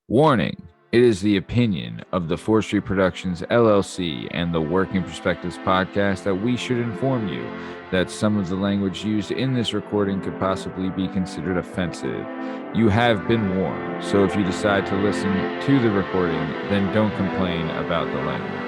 Warning. It is the opinion of the 4th Street Productions LLC and the Working Perspectives podcast that we should inform you that some of the language used in this recording could possibly be considered offensive. You have been warned, so if you decide to listen to the recording, then don't complain about the language.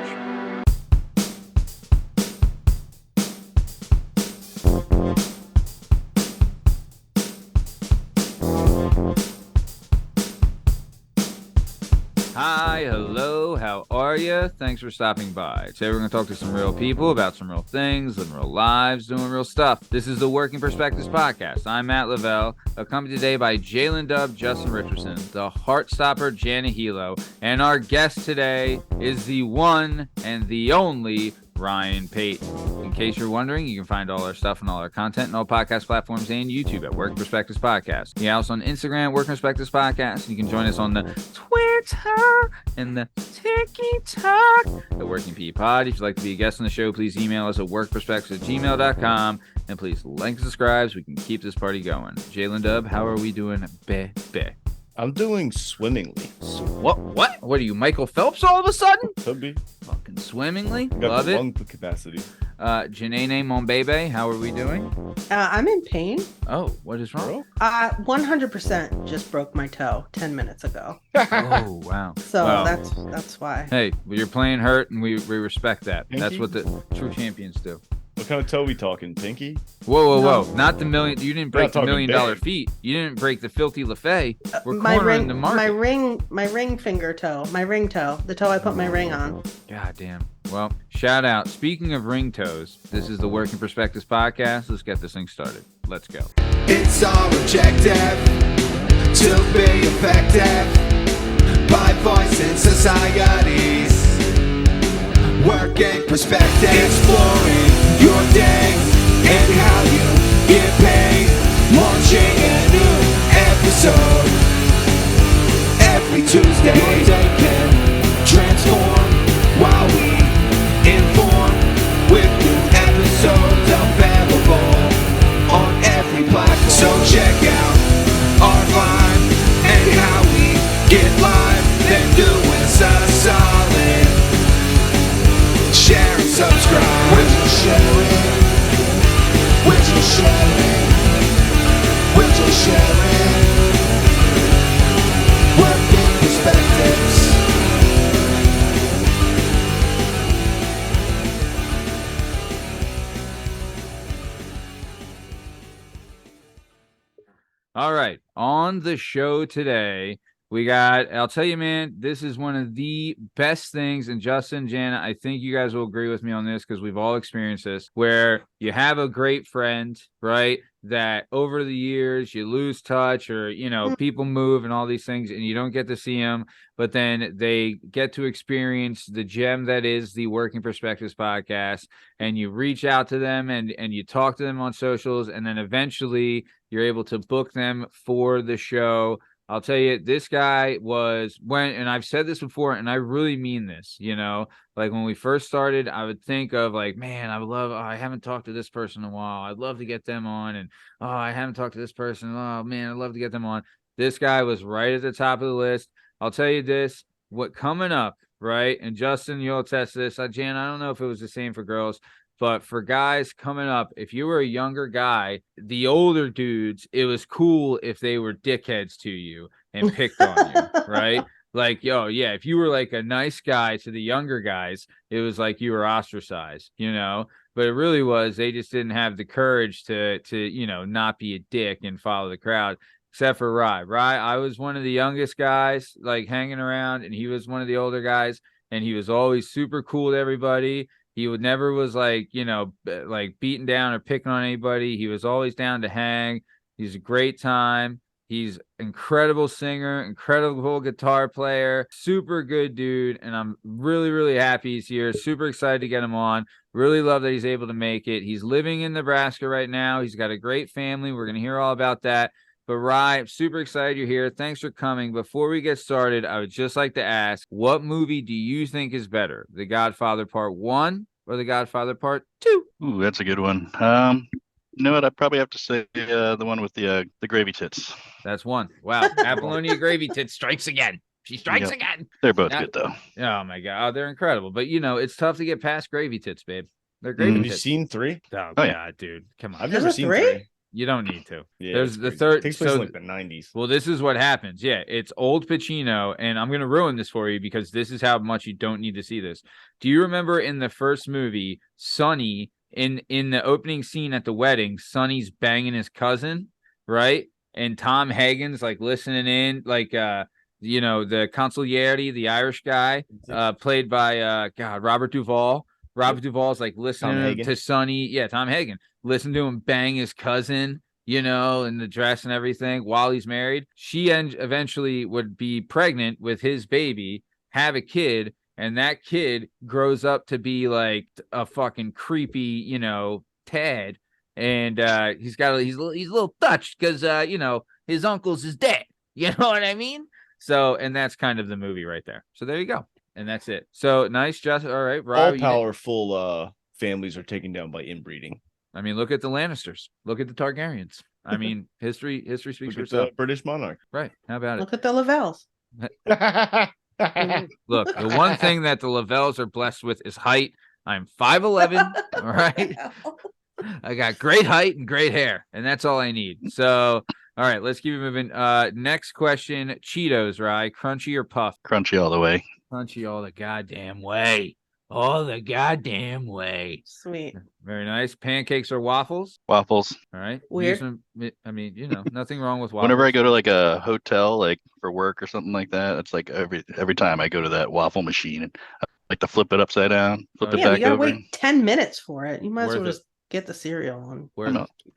Hi, hello, how are you? Thanks for stopping by. Today we're going to talk to some real people about some real things, living real lives, doing real stuff. This is the Working Perspectives podcast. I'm Matt Lavelle, accompanied today by jdub, Justin Richardson, the Heartstopper, Jana Hehlo, and our guest today is the one and the only Ryan Payton. In case you're wondering, you can find all our stuff and all our content and all podcast platforms and YouTube at Working Perspectives Podcast. Yeah, also on Instagram, Working Perspectives Podcast. You can join us on the Twitter and the TikTok at Working P Pod. If you'd like to be a guest on the show, please email us at workperspectives@gmail.com. And please like and subscribe so we can keep this party going. Jalen Dub, how are we doing? I'm doing swimmingly. What? What are you, Michael Phelps all of a sudden? Could be. Fucking swimmingly. Got Love the it. lung capacity. Janene Monbebe, how are we doing? I'm in pain. Oh, what is wrong? 100% just broke my toe 10 minutes ago. Oh, wow. So Wow. that's why. Hey, well, you're playing hurt, and we respect that. Pinky? That's what the true champions do. What kind of toe we talking? Pinky? Whoa. No. Not the million. You didn't break the talking $1 million big. feet. You didn't break the filthy LaFay. We're my cornering ring, the market. my ring finger toe, my ring toe, the toe I put my ring on. God damn. Well, shout out. Speaking of ring toes, this is the Working Perspectives podcast. Let's get this thing started. Let's go. It's all objective to be effective by voicing societies. Working perspective, exploring your day and how you get paid. Launching a new episode every Tuesday. Your day can transform while we inform with new episodes available on every platform. So check out our vibe and how we get live. Then do us a solid. Share and subscribe. We're just sharing. We're just sharing. We're just sharing. Working perspectives. All right. On the show today, I'll tell you, man, this is one of the best things. And Justin, Jana, I think you guys will agree with me on this because we've all experienced this, where you have a great friend, right? That over the years you lose touch or, people move and all these things and you don't get to see them, but then they get to experience the gem that is the Working Perspectives podcast, and you reach out to them and you talk to them on socials, and then eventually you're able to book them for the show. I'll tell you, this guy and I've said this before, and I really mean this, like when we first started, I would think of like, man, I haven't talked to this person in a while. I'd love to get them on. And, I haven't talked to this person. Oh man, I'd love to get them on. This guy was right at the top of the list. I'll tell you this, what coming up, right? And Justin, you'll attest to this. Jan, I don't know if it was the same for girls, but for guys coming up, if you were a younger guy, the older dudes, it was cool if they were dickheads to you and picked on you, right? Like, if you were like a nice guy to the younger guys, it was like you were ostracized, But it really was, they just didn't have the courage to not be a dick and follow the crowd, except for Rye. I was one of the youngest guys, like, hanging around, and he was one of the older guys, and he was always super cool to everybody. He never was like, like beating down or picking on anybody. He was always down to hang. He's a great time. He's incredible singer, incredible guitar player, super good dude. And I'm really, really happy he's here. Super excited to get him on. Really love that he's able to make it. He's living in Nebraska right now. He's got a great family. We're going to hear all about that. But Rye, super excited you're here. Thanks for coming. Before we get started, I would just like to ask, what movie do you think is better? The Godfather Part 1 or The Godfather Part 2? Ooh, that's a good one. You know what? I'd probably have to say the one with the gravy tits. That's one. Wow. Apollonia Gravy Tits strikes again. She strikes Yep. again. They're both Yeah. good though. Oh my god, they're incredible. But it's tough to get past gravy tits, babe. They're Mhm. gravy Have you tits. seen 3? Oh, Oh, yeah. god, dude, come on. I've There's never a seen 3? 3. You don't need to. Yeah, There's it's the crazy. third. It takes place So in like the 90s. well, this is what happens. Yeah, it's old Pacino, and I'm gonna ruin this for you because this is how much you don't need to see this. Do you remember in the first movie, Sonny in the opening scene at the wedding, Sonny's banging his cousin, right? And Tom Hagen's like listening in, like the consigliere, the Irish guy, played by Robert Duvall. Robert Duvall's like listening Hagen. to Sonny. Yeah, Tom Hagen. Listen to him bang his cousin, in the dress and everything while he's married. She eventually would be pregnant with his baby, have a kid, and that kid grows up to be like a fucking creepy, Ted. And he's a little touched because his uncle's is dead. You know what I mean? So, and that's kind of the movie right there. So there you go. And that's it. So nice, Justin. All right, Rob. All powerful families are taken down by inbreeding. I mean, look at the Lannisters. Look at the Targaryens. I mean, history speaks Look for at itself. the British monarch. Right. How about it? Look at the Lavelles. Look, the one thing that the Lavelles are blessed with is height. I'm 5'11". All right. I got great height and great hair, and that's all I need. So, all right, let's keep it moving. Next question: Cheetos, Rye, crunchy or puff? Crunchy all the way. Crunchy all the goddamn way. All the goddamn way. Sweet. Very nice. Pancakes or waffles? Waffles. All right. Weird. I mean, nothing wrong with waffles. Whenever I go to like a hotel, like for work or something like that, it's like every time I go to that waffle machine, and I like to flip it upside down, flip it Yeah, back you gotta over. wait 10 minutes for it. You might as Worth well it. just get the cereal on.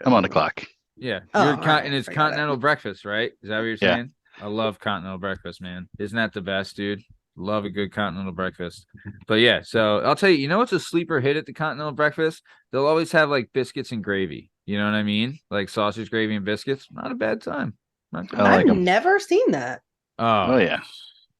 I'm on the clock. Yeah. Oh, You're all right, and it's I got it. continental breakfast, right? Is that what you're Yeah. saying? I love continental breakfast, man. Isn't that the best, dude? Love a good continental breakfast. But yeah, so I'll tell you, what's a sleeper hit at the continental breakfast? They'll always have like biscuits and gravy. You know what I mean? Like sausage, gravy, and biscuits. Not a bad time. Not bad. I like I've 'em. never seen that. Oh yeah.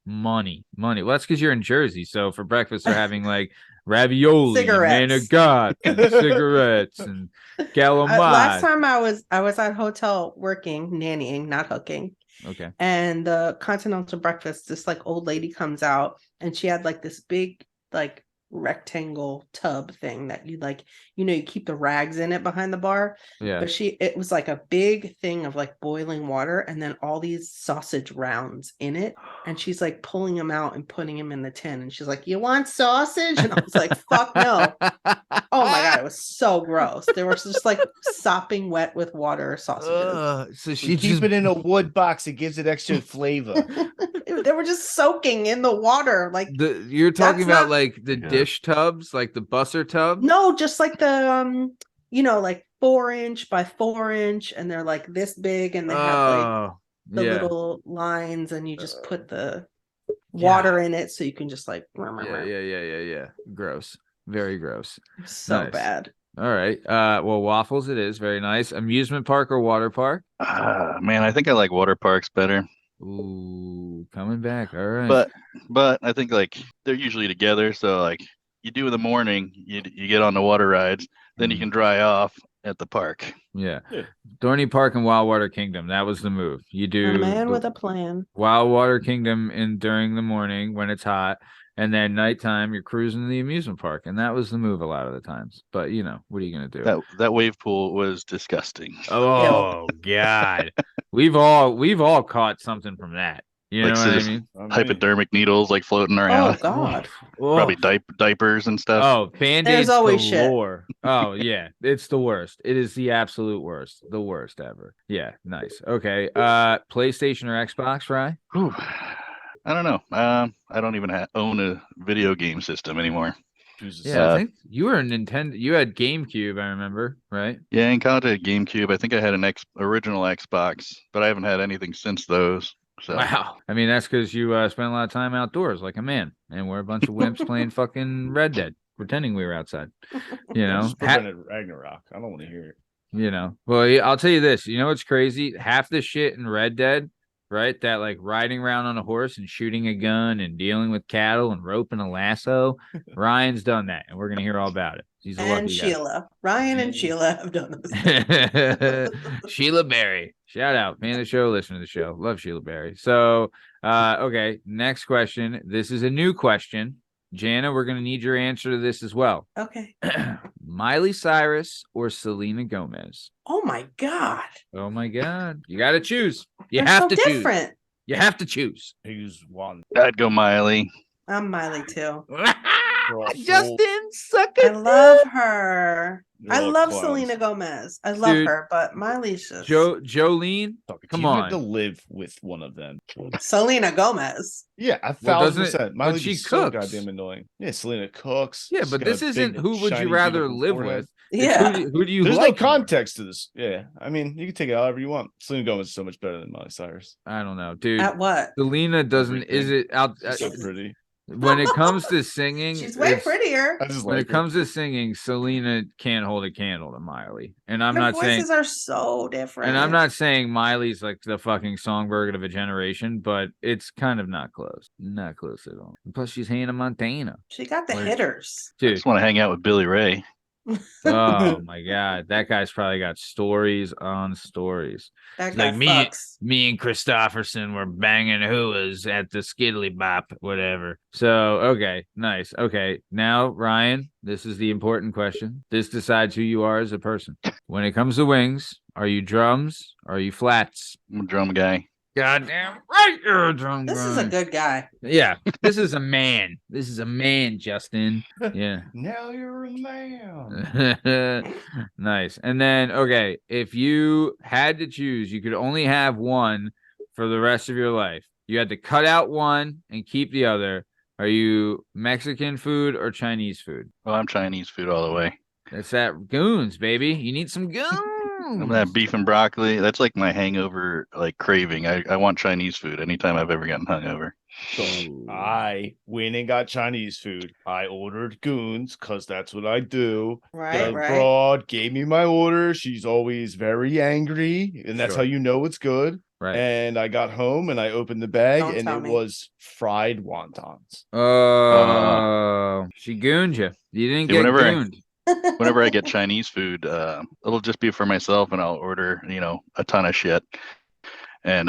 Money. Well, that's because you're in Jersey. So for breakfast, they're having like ravioli, Cigarettes. man of God, and cigarettes and calamari. Last time I was at hotel working, nannying, not hooking. Okay. And the continental breakfast, this like old lady comes out and she had like this big like rectangle tub thing that you like, you keep the rags in it behind the bar. Yeah. But it was like a big thing of like boiling water and then all these sausage rounds in it. And she's like pulling them out and putting them in the tin. And she's like, "You want sausage?" And I was like, "Fuck no." Oh my God, it was so gross. They were just like sopping wet with water sausages. So You she keep it in a wood box. It gives it extra flavor. They were just soaking in the water. Like you're talking That's about not- like the dish tubs, like the busser tub. no, just like the like 4-inch by 4-inch, and they're like this big, and they have like the little lines, and you just put the water in it so you can just like yeah. Gross. Very gross. So Nice. bad. All right. Well, waffles it is. Very nice. Amusement park or water park? Man, I think I like water parks better. Ooh, coming back. All right. But I think like they're usually together. So like you do in the morning, you get on the water rides, then you can dry off at the park. Yeah. Yeah. Dorney Park and Wildwater Kingdom. That was the move. You do A man the with a plan. Wildwater Kingdom during the morning when it's hot, and then nighttime you're cruising the amusement park, and that was the move a lot of the times. But what are you gonna do? That wave pool was disgusting. Oh God, we've all caught something from that. You know Like what I sis- mean? Hypodermic needles like floating Oh around. God. Probably diapers and stuff. Oh, Band-Aids There's always shit. galore. Oh yeah, it's the worst. It is the absolute worst. The worst ever. Yeah, nice. Okay. PlayStation or Xbox, Rye? Whew. I don't know. I don't even own a video game system anymore. Jesus. Yeah, I think you were a Nintendo. You had GameCube, I remember, right? Yeah, in college I had GameCube. I think I had an original Xbox, but I haven't had anything since those. So Wow. I mean, that's because you spent a lot of time outdoors like a man, and we're a bunch of wimps playing fucking Red Dead, pretending we were outside. Just prevented Ragnarok. I don't want to hear it. Well, I'll tell you this. You know what's crazy? Half the shit in Red Dead, right? That like riding around on a horse and shooting a gun and dealing with cattle and roping a lasso. Ryan's done that, and we're gonna hear all about it. He's a And lucky guy. Sheila. Ryan and Sheila have done this. Sheila Berry. Shout out. Man of the show, listen to the show. Love Sheila Berry. So Okay, next question. This is a new question. Jana, we're going to need your answer to this as well. Okay. Miley Cyrus or Selena Gomez? Oh my God. Oh my God. You got to choose. You They're have so to choose. different. You have to choose. Who's one? I'd go Miley. I'm Miley too. Justin, suck I it. love her. You're I all love clowns. Selena Gomez. I love Dude, her, but Miley's just Jolene, come You had to on. live with one of them. Selena Gomez. Yeah, Well, doesn't it- 1,000%. Miley but she is so cooks. goddamn annoying. Yeah, Selena cooks. Yeah, She's but got this a isn't big, who would shiny, you rather beautiful live forehead. with? It's Yeah. who do you There's like no more? context to this. Yeah, I mean, you can take it however you want. Selena Gomez is so much better than Miley Cyrus. I don't know, dude. At what? Selena doesn't. Is Everything. it out? She's so pretty. When it comes to singing, She's way it's- prettier. I just When like it comes to singing, Selena can't hold a candle to Miley, and I'm Their not saying. voices are so different. And I'm not saying Miley's like the fucking songbird of a generation, but it's kind of not close. Not close at all. And plus, she's Hannah Montana. She got the Like- hitters. I Dude, just want to hang out with Billy Ray. oh my God. That guy's probably got stories on stories. That It's guy like me, fucks. me and Christopherson were banging hooas at the Skiddly Bop, whatever. So, okay, nice. Okay, now, Ryan, this is the important question. This decides who you are as a person. When it comes to wings, are you drums? Are you flats? I'm a drum guy. Goddamn right, you're a drum This is a grind. good guy. Yeah, this is a man. This is a man, Justin. Yeah. now you're a man. Nice. And then, okay, if you had to choose, you could only have one for the rest of your life. You had to cut out one and keep the other. Are you Mexican food or Chinese food? Well, I'm Chinese food all the way. That's that goons, baby. You need some goons. I'm that beef and broccoli. That's like my hangover, like craving. I want Chinese food anytime I've ever gotten hungover. So I went and got Chinese food. I ordered goons because that's what I do. Right, The right. broad gave me my order. She's always very angry, and that's Sure. how you know it's good. Right. And I got home and I opened the bag, Don't and tell it me. was fried wontons. Oh, she gooned you. You didn't See, get whenever I- gooned. Whenever I get Chinese food, it'll just be for myself, and I'll order, a ton of shit. And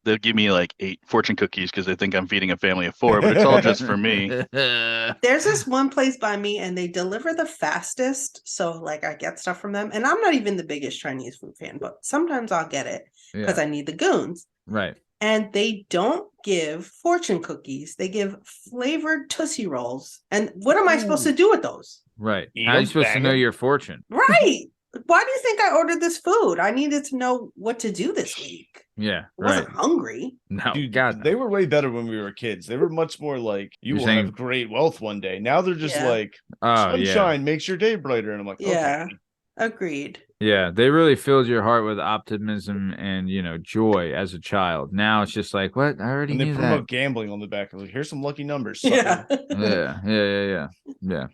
they'll give me like 8 fortune cookies because they think I'm feeding a family of 4, but it's all just for me. There's this one place by me and they deliver the fastest. So like I get stuff from them. And I'm not even the biggest Chinese food fan, but sometimes I'll get it because Yeah, I need the goons. right. And they don't give fortune cookies. They give flavored Tootsie Rolls. And what am I supposed to do with those? Right. Eat How are you 'em, supposed to bang know 'em. your fortune? Right. Why do you think I ordered this food? I needed to know what to do this week. Yeah, I right. wasn't hungry. No, Dude, God, they were way better when we were kids. They were much more like, you You're will saying- have great wealth one day. Now they're just Yeah. like, oh yeah, sunshine makes your day brighter. And I'm like, Yeah. okay. Agreed. yeah. They really filled your heart with optimism and joy as a child. Now it's just like, what? I already And they knew promote gambling on the back. Like, here's some lucky numbers. Yeah. that. Yeah.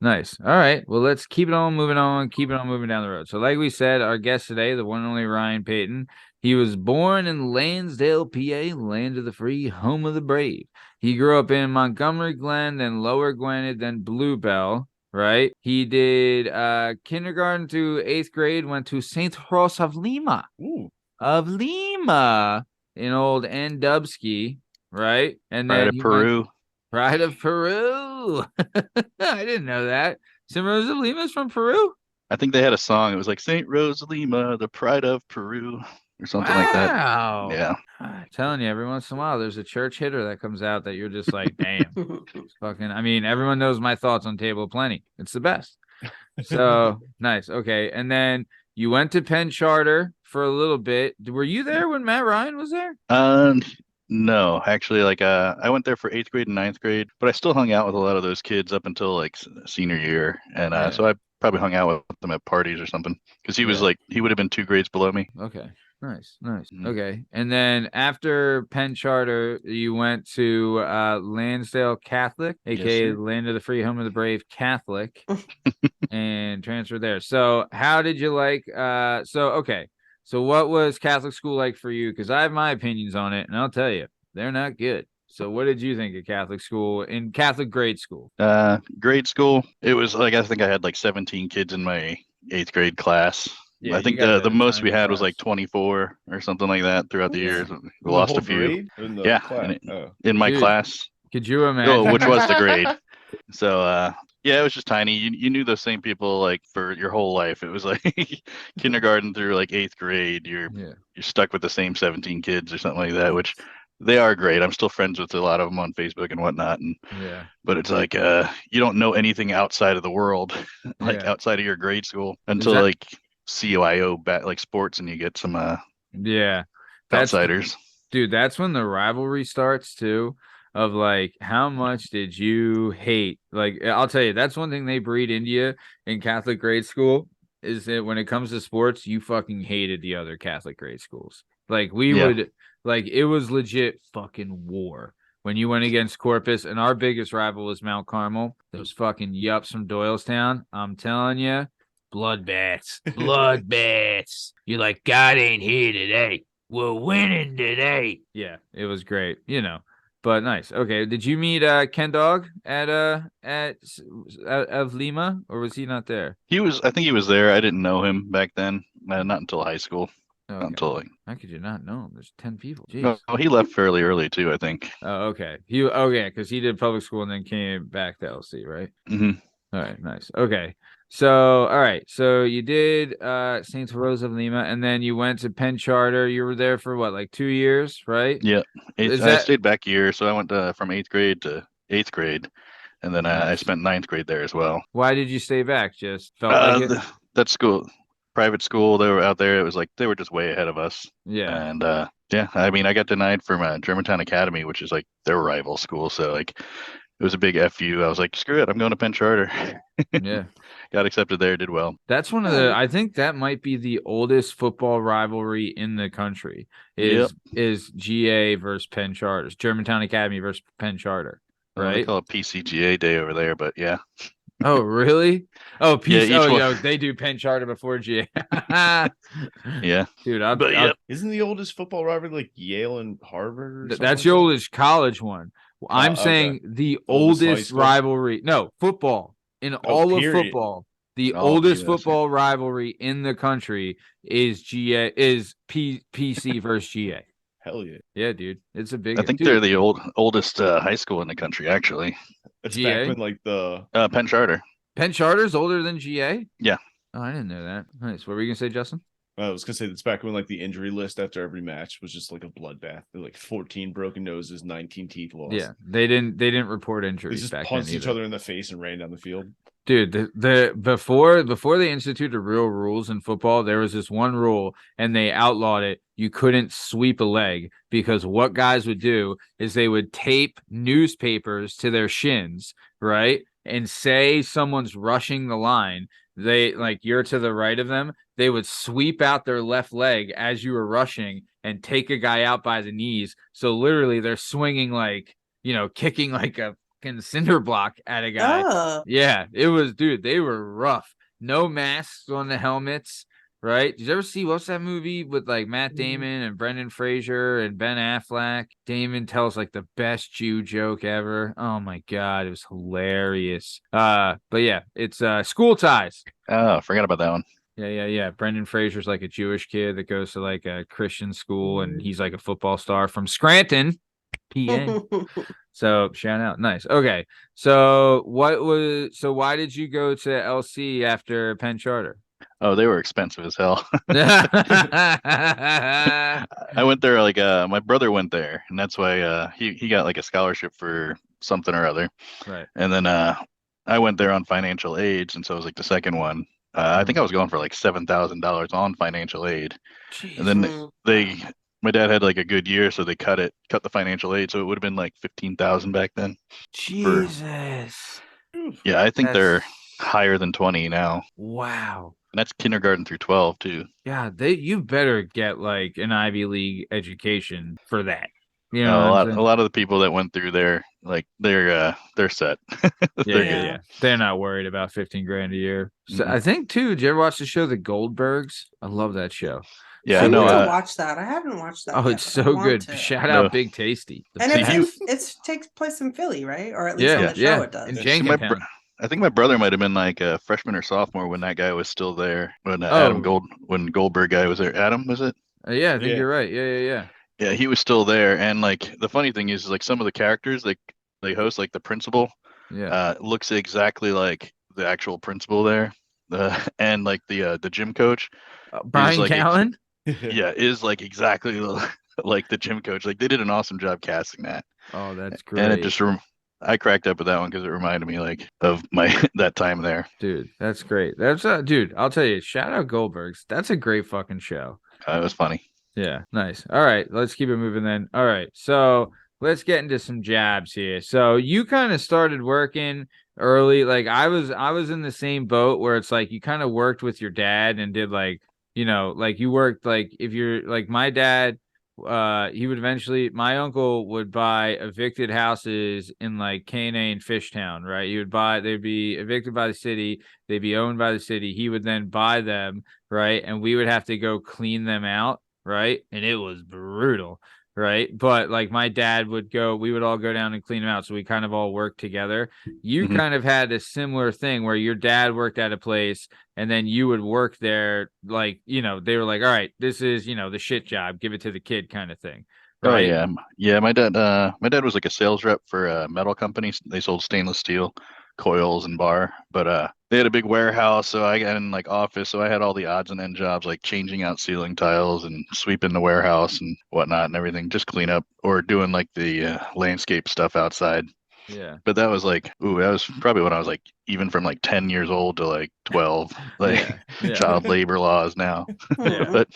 Nice. All right. Well, let's keep it on moving on. Keep it on moving down the road. So, like we said, our guest today, the one and only Ryan Payton. He was born in Lansdale, PA, land of the free, home of the brave. He grew up in Montgomery Glen, then Lower Gwinnett, then Bluebell. Right. He did kindergarten to 8th grade, went to St. Ross of Lima. Ooh. Of Lima in old Ndubski. Right. And Pride then of he Peru. went- Pride of Peru. I didn't know that. St. Rosa Lima's from Peru? I think they had a song. It was like St. Rosalima, the pride of Peru, or something like that. Wow. Yeah. I'm telling you, every once in a while, there's a church hitter that comes out that you're just like, damn. It's fucking, I mean, everyone knows my thoughts on Table of Plenty. It's the best. So nice. Okay. And then you went to Penn Charter for a little bit. Were you there when Matt Ryan was there? No, actually, I went there for 8th grade and 9th grade, but I still hung out with a lot of those kids up until like senior year, and Yeah. so I probably hung out with them at parties or something because he was Yeah. like he would have been 2 grades below me. Okay. Nice. Mhm. Okay. And then after Penn Charter, you went to Lansdale Catholic, Yes, aka sir. Land of the Free, Home of the Brave Catholic, and transferred there. So how did you like okay. So what was Catholic school like for you? Because I have my opinions on it, and I'll tell you, they're not good. So what did you think of Catholic school in Catholic grade school? Grade school, it was like I think I had like 17 kids in my 8th grade class, Yeah, I you think guys had the a most we tiny had was like class. 24 or something like that throughout the years. We In the lost whole a few. grade? Or in the Yeah, class? Oh. in my Dude. class. Could you Oh, imagine? which was the grade. So yeah, it was just tiny. You knew those same people like for your whole life. It was like kindergarten through like 8th grade. You're stuck with the same 17 kids or something like that, which they are great. I'm still friends with a lot of them on Facebook and whatnot. And but it's like you don't know anything outside of the world, like outside of your grade school until like CYO like sports, and you get some outsiders. Dude, that's when the rivalry starts too. Of like, how much did you hate? Like, I'll tell you, that's one thing they breed into you in Catholic grade school is that when it comes to sports, you fucking hated the other Catholic grade schools. Like, we would, like, it was legit fucking war when you went against Corpus, and our biggest rival was Mount Carmel. Those fucking yups from Doylestown. I'm telling you, bloodbaths, bloodbaths. You're like, God ain't here today. We're winning today. Yeah, it was great, you know. But nice. Okay, did you meet Ken Dog at of Lima, or was he not there? He was. I think he was there. I didn't know him back then. Not until high school. Okay. Not until like. How could you not know him? There's 10 people. Jeez. No, he left fairly early too. I think. Oh, okay. Because he did public school and then came back to LC, right? Mm-hmm. All right, nice. Okay. So, all right. So you did Saint Rose of Lima, and then you went to Penn Charter. You were there for what, like 2 years, right? Yeah. I stayed back a year, so I went from 8th grade to 8th grade, and then I spent 9th grade there as well. Why did you stay back? Just felt like it? That school, private school, they were out there. It was like they were just way ahead of us. Yeah. And yeah, I mean, I got denied from Germantown Academy, which is like their rival school. So like, it was a big FU. I was like, screw it, I'm going to Penn Charter. Yeah. Got accepted there, did well. That's one of I think that might be the oldest football rivalry in the country is GA versus Penn Charters, Germantown Academy versus Penn Charter, right? They call it PCGA day over there, but yeah. Oh, really? Oh, yeah, they do Penn Charter before GA. Yeah. Dude, isn't the oldest football rivalry like Yale and Harvard? That's the oldest college one. I'm saying the oldest rivalry. No, football. In all of football, the oldest football rivalry in the country is PC versus GA. Hell yeah. Yeah, dude. It's a big I think they're the oldest high school in the country, actually. It's GA? back when like the Penn Charter. Penn Charter's older than GA? Yeah. Oh, I didn't know that. Nice. What were you gonna say, Justin? I was gonna say that's back when like the injury list after every match was just like a bloodbath. Like 14 broken noses, 19 teeth lost. Yeah, they didn't report injuries. They just punched each other in the face and ran down the field. Dude, before they instituted real rules in football, there was this one rule and they outlawed it. You couldn't sweep a leg because what guys would do is they would tape newspapers to their shins, right? And say someone's rushing the line. They like you're to the right of them. They would sweep out their left leg as you were rushing and take a guy out by the knees. So literally they're swinging like, kicking like a fucking cinder block at a guy. Oh. Yeah, it was, dude, they were rough. No masks on the helmets, right? Did you ever see, what's that movie with like Matt Damon and Brendan Fraser and Ben Affleck? Damon tells like the best Jew joke ever. Oh my God, it was hilarious. But yeah, it's School Ties. Oh, I forgot about that one. Yeah. Brendan Fraser's like a Jewish kid that goes to like a Christian school and he's like a football star from Scranton, PA. So shout out. Nice. Okay. So why did you go to LC after Penn Charter? Oh, they were expensive as hell. I went there like my brother went there, and that's why he got like a scholarship for something or other. Right. And then I went there on financial aid, and so it was like the second one. I think I was going for like $7,000 on financial aid. Jeez. And then my dad had like a good year, so they cut the financial aid, so it would have been like 15,000 back then. Jesus. Yeah, I think they're higher than 20 now. Wow. And that's kindergarten through 12 too. Yeah, you better get like an Ivy League education for that. A lot of the people that went through there, like they're set. Yeah. They're not worried about 15 grand a year. So I think too. Did you ever watch the show The Goldbergs? I love that show. Yeah, I I know. need to watch that. I haven't watched that. Oh, yet, it's so good. Shout out Big Tasty. And it takes place in Philly, right? Or at least on the show it does. In Jenkintown. I think my brother might have been like a freshman or sophomore when that guy was still there. When Oh. when Goldberg guy was there. Adam, was it? Yeah, I think Yeah. you're right. Yeah. Yeah, he was still there. And like the funny thing is like some of the characters like they host, like the principal, Yeah. looks exactly like the actual principal there. And like the gym coach is Brian like Callen. is like exactly like the gym coach. Like they did an awesome job casting that. Oh, that's And it great. just I cracked up with that one because it reminded me like of my that time there. Dude, that's great. That's dude, I'll tell you, shout out Goldberg's. That's a great fucking show. It was funny. Yeah, nice. All right, let's keep it moving then. All right, so let's get into some jabs here. So you kind of started working early. Like I was in the same boat where it's like you kind of worked with your dad and did like, like you worked like if you're like my dad, he would eventually my uncle would buy evicted houses in like K&A and Fishtown, right? They'd be evicted by the city, they'd be owned by the city. He would then buy them, right? And we would have to go clean them out, right? And it was brutal, right? But like my dad we would all go down and clean them out. So we kind of all worked together. You Mhm. kind of had a similar thing where your dad worked at a place and then you would work there. Like, they were like, all right, this is, the shit job, give it to the kid kind of thing. Oh Right. yeah. My dad was like a sales rep for a metal company. They sold stainless steel coils and bar, but they had a big warehouse, so I got in like office, so I had all the odds and end jobs like changing out ceiling tiles and sweeping the warehouse and whatnot and everything, just clean up or doing like the landscape stuff outside. Yeah. But that was like, that was probably when I was like even from like 10 years old to like 12, like Yeah. child labor laws now. Yeah. But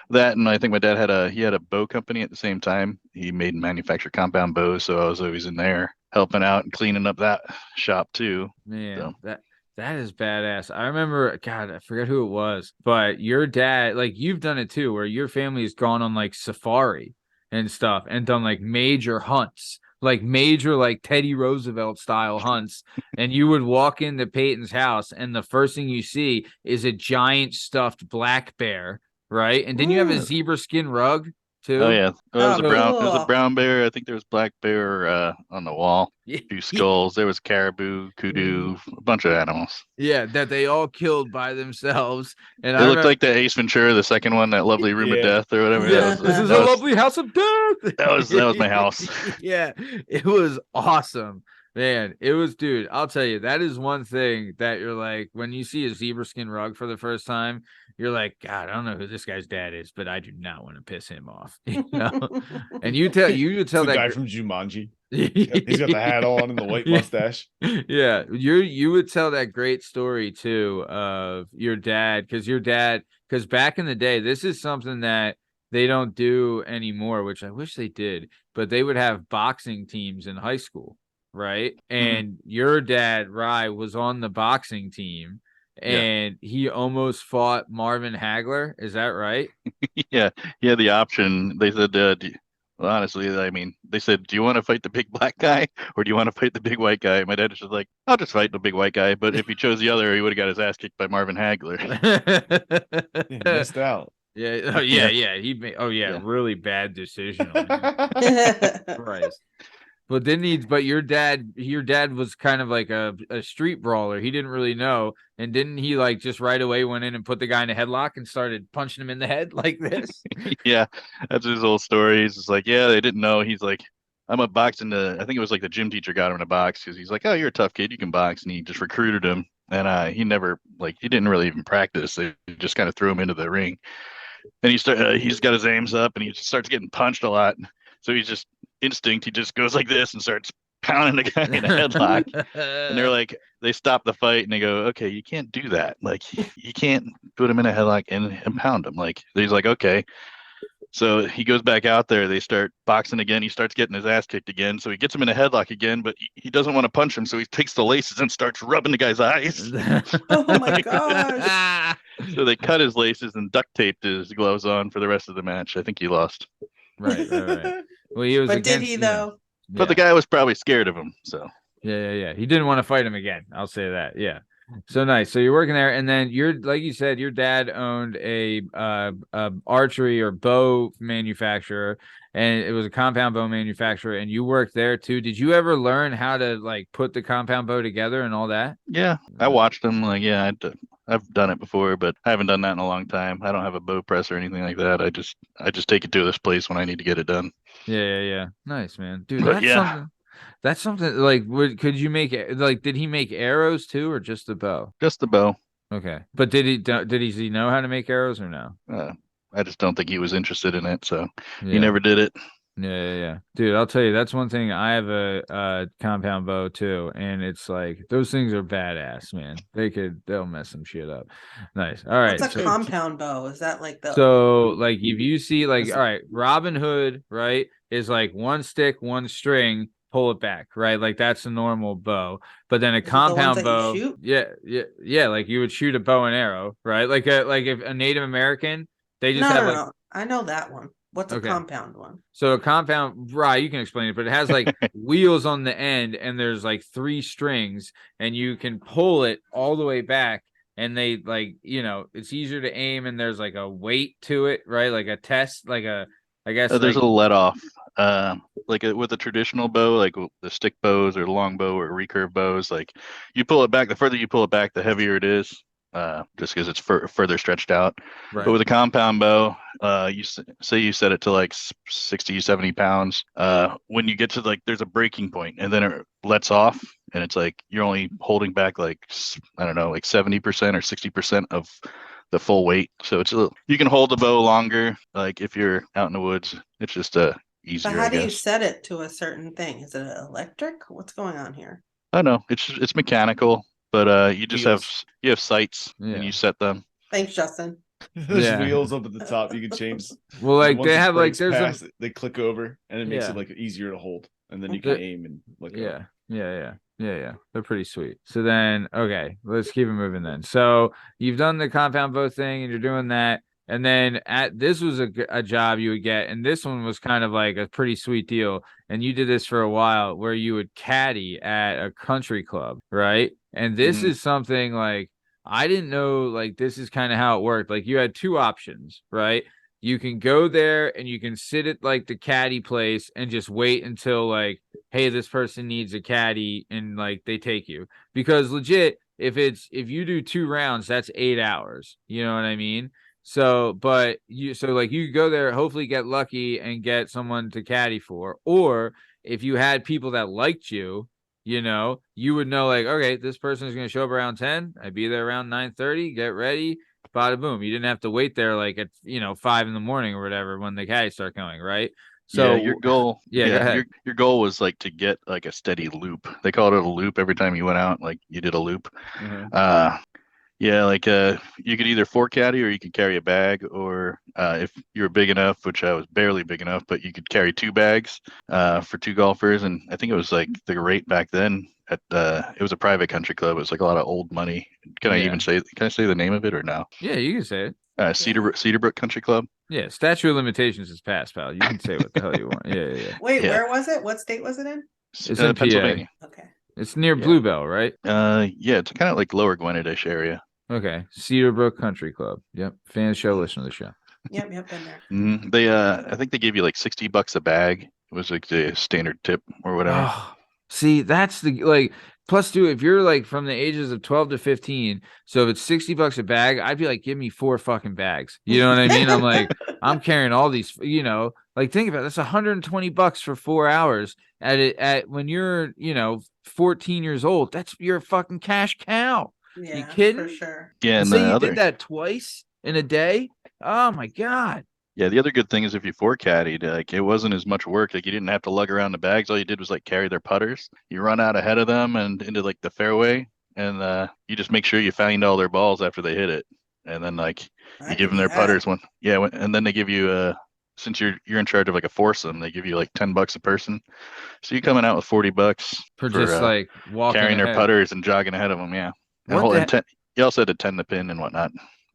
that, and I think my dad had a bow company at the same time. He made and manufactured compound bows, so I was always in there helping out and cleaning up that shop too. Man, So. that is badass. I remember, God, I forget who it was, but your dad, like you've done it too, where your family has gone on like safari and stuff and done like major hunts, like major like Teddy Roosevelt style hunts. And you would walk into Peyton's house, and the first thing you see is a giant stuffed black bear, right? And then you have a zebra skin rug too. Oh yeah, it was Oh, a brown. It was a cool. brown bear. I think there was black bear on the wall. Yeah. Two skulls. There was caribou, kudu, a bunch of animals. Yeah, that they all killed by themselves. And It looked like the Ace Ventura, the second one, that lovely room of Yeah. death or whatever. Yeah, That this is that a was- lovely house of death. that was my house. Yeah, it was awesome. Man, it was, dude. I'll tell you, that is one thing that you're like, when you see a zebra skin rug for the first time, you're like, God, I don't know who this guy's dad is, but I do not want to piss him off. And you would tell It's that the guy from Jumanji. He's got the hat on and the white mustache. Yeah, you would tell that great story too of your dad, because back in the day, this is something that they don't do anymore, which I wish they did, but they would have boxing teams in high school, right? And your dad, Rye, was on the boxing team, and he almost fought Marvin Hagler. Is that right? Yeah, he had the option. They said, well, honestly, I mean, they said, do you want to fight the big black guy or do you want to fight the big white guy? My dad was just like, I'll just fight the big white guy. But if he chose the other, he would have got his ass kicked by Marvin Hagler. He missed out. Yeah. Oh, yeah. He made. Oh, yeah. Yeah. Really bad decision on him. Christ. But your dad was kind of like a street brawler. He didn't really know. And didn't he like just right away went in and put the guy in a headlock and started punching him in the head like this? Yeah, that's his whole story. He's just like, yeah, they didn't know. He's like, I'm a boxing. I think it was like the gym teacher got him in a box because he's like, oh, you're a tough kid. You can box. And he just recruited him. And he never, like, he didn't really even practice. They just kind of threw him into the ring. And he's got his aims up and he just starts getting punched a lot. So he's just instinct. He just goes like this and starts pounding the guy in a headlock. And they're like, they stop the fight and they go, okay, you can't do that. Like, you can't put him in a headlock and pound him. Like, he's like, okay. So he goes back out there. They start boxing again. He starts getting his ass kicked again. So he gets him in a headlock again, but he doesn't want to punch him. So he takes the laces and starts rubbing the guy's eyes. Oh my gosh. So they cut his laces and duct taped his gloves on for the rest of the match. I think he lost. Right. Well, he was. But against, did he though? But the guy was probably scared of him. So Yeah. He didn't want to fight him again. I'll say that. Yeah. So nice. So you're working there, and then like you said, your dad owned a archery or bow manufacturer, and it was a compound bow manufacturer, and you worked there too. Did you ever learn how to like put the compound bow together and all that? Yeah, I watched them. Like, yeah, I've done it before, but I haven't done that in a long time. I don't have a bow press or anything like that. I just take it to this place when I need to get it done. Yeah. Nice, man. Dude, But that's yeah, something. That's something like could you make it like did he make arrows too or just the bow? just the bow. Okay. But does he know how to make arrows or no? I just don't think he was interested in it, so he Yeah. never did it. Yeah. Dude, I'll tell you, that's one thing. I have a compound bow too, and it's like those things are badass, man. They'll mess some shit up. Nice. All right. What's a compound bow? Is that like the So like if you see like all right, Robin Hood, right, is like one stick, one string, pull it back, right? Like that's a normal bow. But then a Is it the ones compound that you bow, shoot? yeah, like you would shoot a bow and arrow, right? Like if a Native American, they just have like no. I know that one. What's a Okay. compound one? so a compound, right, you can explain it, but it has like wheels on the end and there's like 3 strings and you can pull it all the way back and they like, it's easier to aim and there's like a weight to it, right? Like a test, like a, I guess There's like, a let off. With a traditional bow, like the stick bows or long bow or recurve bows, like you pull it back. The further you pull it back, the heavier it is. Just because it's further stretched out. right. But with a compound bow, say you set it to like 60, 70 pounds. When you get to like, there's a breaking point and then it lets off and it's like, you're only holding back like, I don't know, like 70% or 60% of the full weight. So you can hold the bow longer. Like if you're out in the woods, it's just easier, But how I do you guess. set it to a certain thing? Is it electric? What's going on here? I don't know. It's mechanical, but you just Wheels. have sights Yeah. and you set them. Thanks, Justin. There's Yeah. wheels up at the top. You can change. Well, like once they it have like breaks there's past, they click over, and it makes Yeah. it like easier to hold, and then you The- can aim and look. Yeah. They're pretty sweet. So then, okay, let's keep it moving then. So you've done the compound bow thing and you're doing that. And then this was a job you would get. And this one was kind of like a pretty sweet deal. And you did this for a while where you would caddy at a country club, right? And this Mhm. is something like, I didn't know like this is kind of how it worked. Like you had 2 options, right? You can go there and you can sit at like the caddy place and just wait until like, hey, this person needs a caddy and like they take you. Because legit, if you do 2 rounds, that's 8 hours. You know what I mean? So you go there, hopefully get lucky and get someone to caddy for. Or if you had people that liked you, you would know like, okay, this person is going to show up around 10. I'd be there around 9:30. Get ready. Bada boom. You didn't have to wait there like at 5 in the morning or whatever when the caddies start going, right? So your goal, go ahead. your goal was like to get like a steady loop. They called it a loop every time you went out, like you did a loop. Mhm. Yeah, like you could either four caddy or you could carry a bag, or if you were big enough, which I was barely big enough, but you could carry 2 bags for 2 golfers. And I think it was like the rate back then at it was a private country club. It was like a lot of old money. Can I say the name of it or no? Yeah, you can say it. Cedarbrook Country Club. Yeah, statute of limitations is passed, pal. You can say what the hell you want. Yeah. Wait, Yeah. where was it? What state was it in? It's in PA. Pennsylvania. Okay. It's near Yeah. Bluebell, right? Yeah, it's kind of like Lower Gwinnett-ish area. Okay. Cedarbrook Country Club. Yep. Fan show, listen to the show. Yep, been there. They I think they gave you like $60 a bag. It was like the standard tip or whatever. Oh, see, that's the like plus two. If you're like from the ages of 12 to 15, so if it's $60 a bag, I'd be like, give me 4 fucking bags. You know what I mean? I'm like, I'm carrying all these, like think about it, that's $120 for 4 hours at when you're, 14 years old. That's your fucking cash cow. Yeah, You kidding? for sure. Yeah, and Say the you other did that twice in a day. Oh my God. Yeah, the other good thing is if you four caddied, like it wasn't as much work. Like you didn't have to lug around the bags. All you did was like carry their putters. You run out ahead of them and into like the fairway, and you just make sure you find all their balls after they hit it, and then like you give them their putters and then they give you since you're in charge of like a foursome, they give you like $10 a person. So you're coming out with $40 For just like walking carrying ahead. their putters and jogging ahead of them. Yeah, you also had to tend the pin and whatnot,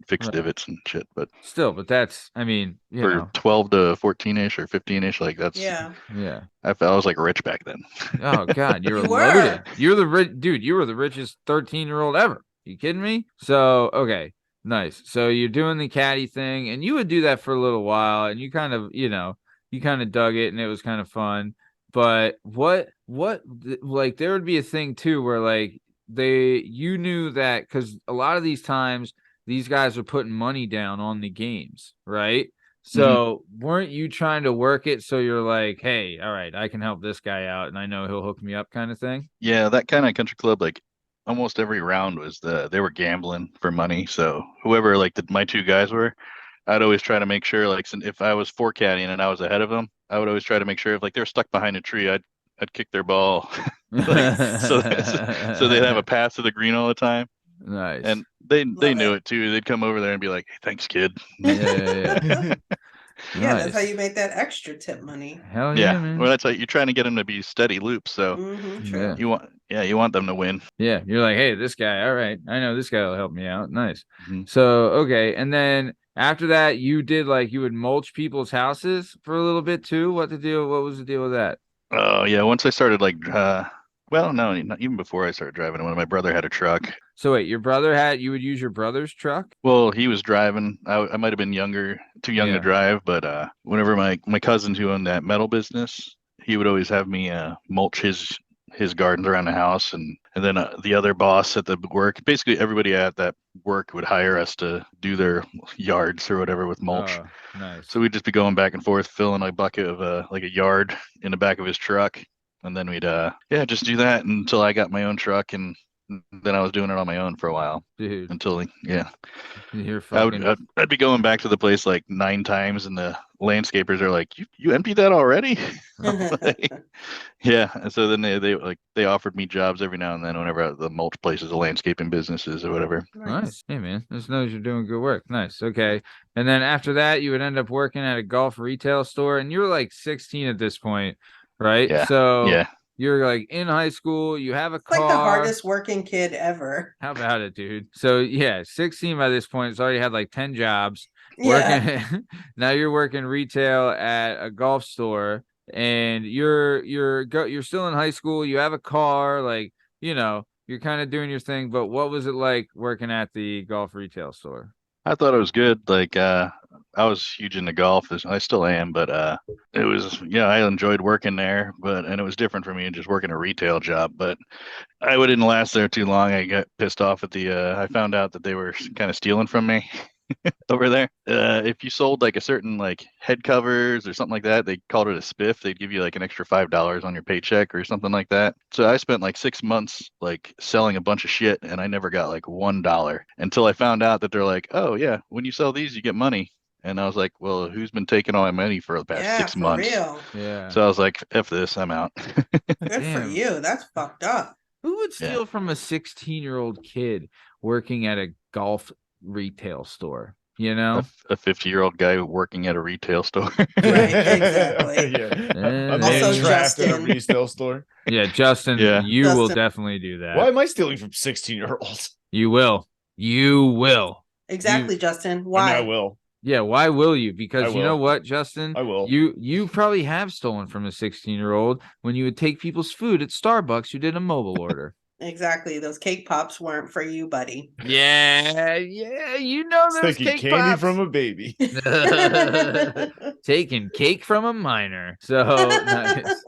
fix Right. divots and shit. But Still, but that's, I mean, for 12 to 14ish or 15ish, like that's Yeah. I was like rich back then. Oh God, you were You loaded. You're the rich dude. You were the richest 13-year-old ever. You kidding me? So okay, nice. So you're doing the caddy thing, and you would do that for a little while, and you kind of, you kind of dug it and it was kind of fun. But what like there would be a thing too where like you knew that because a lot of these times these guys are putting money down on the games, right? So weren't you trying to work it so you're like, hey, all right, I can help this guy out and I know he'll hook me up kind of thing? Yeah, that kind of country club, like almost every round was they were gambling for money. So whoever like my two guys were, I'd always try to make sure like if I was four caddying and I was ahead of them, I would always try to make sure if like they're stuck behind a tree, I'd kick their ball like so they'd have a pass to the green all the time. Nice. And they knew it. it too. They'd come over there and be like, hey, "Thanks, kid." Yeah. Yeah, that's how Nice. you make that extra tip money. Hell yeah, Yeah, man. well, that's like you're trying to get them to be steady loops. So True. Yeah. you want them to win. Yeah, you're like, hey, this guy, all right, I know this guy will help me out. Nice. Mhm. So, okay, and then after that, you did like you would mulch people's houses for a little bit too. What was the deal with that? Oh yeah, once I started like well, no, not even before I started driving. When my brother had a truck. So wait, you would use your brother's truck? Well, he was driving. I might have been too young Yeah. to drive, but whenever my cousins who owned that metal business, he would always have me mulch his gardens around the house, and then the other boss at the work, basically everybody at that work would hire us to do their yards or whatever with mulch. Oh, nice. So we'd just be going back and forth, filling a bucket of like a yard in the back of his truck, and then we'd just do that until I got my own truck, and then I was doing it on my own for a while. Dude, Until you're fucking I'd be going back to the place like 9 times, and the landscapers are like, "You emptied that already?" Yeah. And so then they offered me jobs every now and then whenever the mulch places, the landscaping businesses or whatever. nice. Hey man, this knows you're doing good work. Nice. Okay. And then after that, you would end up working at a golf retail store, and you were like 16 at this point, right? Yeah. So Yeah. you're like in high school, you have a It's car. like the hardest working kid ever. How about it, dude? So yeah, 16 by this point. It's already had like 10 jobs. Yeah. Working now you're working retail at a golf store, and you're still in high school, you have a car, like, you're kind of doing your thing, but what was it like working at the golf retail store? I thought it was good. Like I was huge into golf. I still am, but it was I enjoyed working there, and it was different for me than just working a retail job. But I didn't last there too long. I got pissed off at I found out that they were kind of stealing from me over there. If you sold like a certain like head covers or something like that, they called it a spiff. They'd give you like an extra $5 on your paycheck or something like that. So I spent like 6 months like selling a bunch of shit, and I never got like $1 until I found out that they're like, oh yeah, when you sell these, you get money. And I was like, well, who's been taking all my money for the past 6 months? Real. Yeah. So I was like, F this, I'm out. Good for Damn. you. That's fucked up. Who would steal from a 16-year-old kid working at a golf retail store? A 50-year-old guy working at a retail store. Right, exactly. Yeah. I'm Also, being trapped in a Justin. retail store. Yeah, Justin, Yeah. you will Justin. definitely do that. Why am I stealing from 16-year-olds? You will. You will. Exactly, Justin. I Why? mean, I will. Yeah, why will you? I Because you will. know what, Justin? I will. You probably have stolen from a 16-year-old when you would take people's food at Starbucks. You did a mobile order. Exactly. Those cake pops weren't for you, buddy. Yeah, you know those Taking cake candy pops. from a baby. Taking cake from a minor. So nice.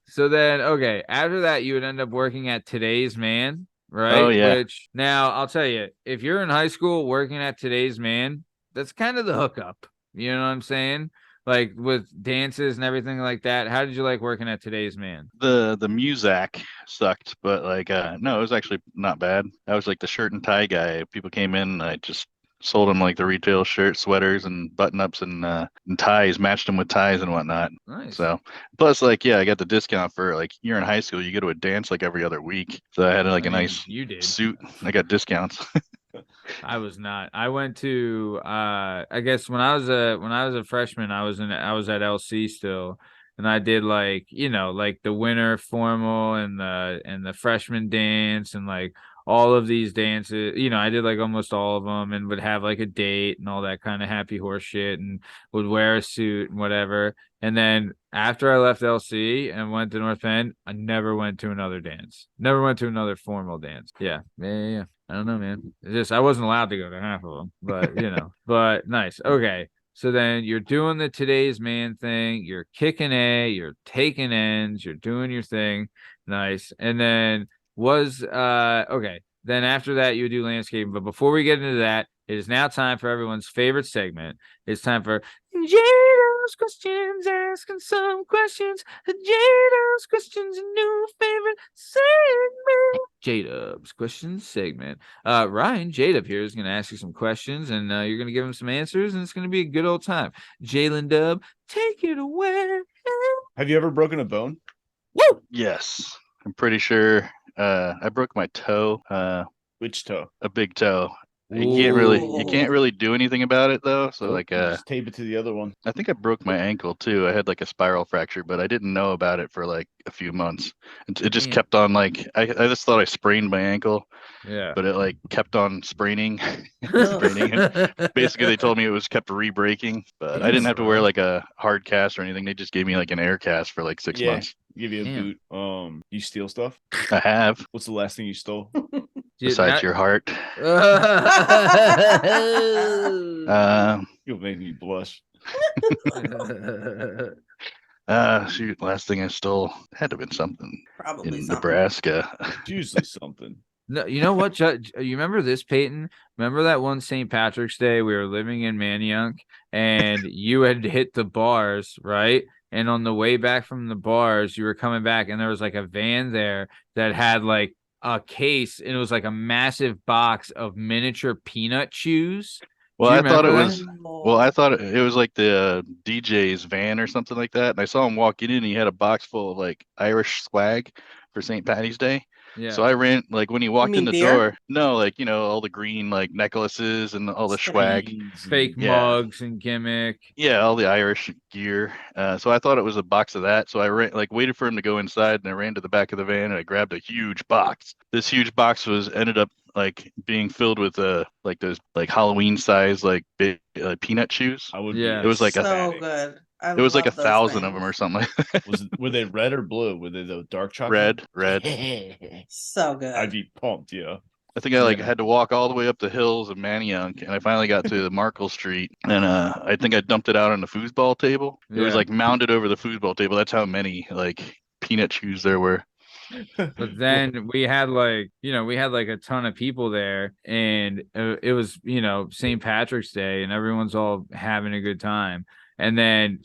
So then, okay, after that, you would end up working at Today's Man, right? Oh, yeah. Which now I'll tell you, if you're in high school working at Today's Man, that's kind of the hookup. You know what I'm saying? Like with dances and everything like that. How did you like working at Today's Man? The Muzak sucked, but like no, it was actually not bad. I was like the shirt and tie guy. People came in, and I just sold them like the retail shirts, sweaters, and button ups and ties, matched them with ties and whatnot. Nice. So plus like I got the discount for like you're in high school, you go to a dance like every other week. So I had like I a mean, nice you did. suit. I got discounts. I was not. I went to I guess when I was a freshman, I was at LC still, and I did like, like the winter formal and the freshman dance and like all of these dances. I did like almost all of them, and would have like a date and all that kind of happy horse shit, and would wear a suit and whatever. And then after I left LC and went to North Penn, I never went to another dance. Never went to another formal dance. Yeah. I don't know, man. It's just I wasn't allowed to go to half of them, but but nice. Okay. So then you're doing the today's man thing. You're kicking A, you're taking ends, you're doing your thing. Nice. And then okay. Then after that, you would do landscaping. But before we get into that, it is now time for everyone's favorite segment. It's time for Jado's questions, asking some questions. Jado's questions, a new favorite segment. J-Dub's questions segment. Ryan, J-Dub here is going to ask you some questions, and you're going to give him some answers, and it's going to be a good old time. Jalen Dub, take it away. Have you ever broken a bone? Woo! Yes, I'm pretty sure. I broke my toe. Which toe? A big toe. You Ooh. can't really do anything about it though. So You just tape it to the other one. I think I broke my ankle too. I had like a spiral fracture, but I didn't know about it for like a few months. It just Damn. kept on like I just thought I sprained my ankle, Yeah. but it like kept on spraining. Ugh. Basically, they told me it was kept re-breaking, but I Damn, didn't have to wear bro. like a hard cast or anything. They just gave me like an air cast for like 6 Yeah. months. Give you a Damn. boot. You steal stuff? I have, What's the last thing you stole? besides your heart. You'll make me blush. Shoot, last thing I stole had to have been something Probably in something. Nebraska. It's usually something. No, you know what? You remember this, Peyton? Remember that one St. Patrick's Day we were living in Manayunk and you had hit the bars, right? And on the way back from the bars, you were coming back and there was like a van there that had like a case and it was like a massive box of miniature peanut chews. Well, Do I you thought it remember was. that? Well, I thought it was like the DJ's van or something like that. And I saw him walking in and he had a box full of like Irish swag for St. Patty's Day. Yeah. So I ran, like when he walked in mean the beer? door, no, like, all the green like necklaces and all the swag. Fake Yeah. mugs and gimmick. Yeah, all the Irish gear. So I thought it was a box of that. So I ran, like waited for him to go inside and I ran to the back of the van and I grabbed a huge box. This huge box ended up like being filled with like those like Halloween size like big peanut chews. I would. Yeah. Be It was like So good. It was like love those 1,000 of them or things. something like Were they red or blue? Were they the dark chocolate? red. So good. I'd be pumped. Yeah. I think I like Yeah. had to walk all the way up the hills of Manayunk, and I finally got to the Markle Street, and I think I dumped it out on the foosball table. It was Yeah. like mounted over the foosball table. That's how many like peanut chews there were. But then we had like a ton of people there and it was, St. Patrick's Day and everyone's all having a good time. And then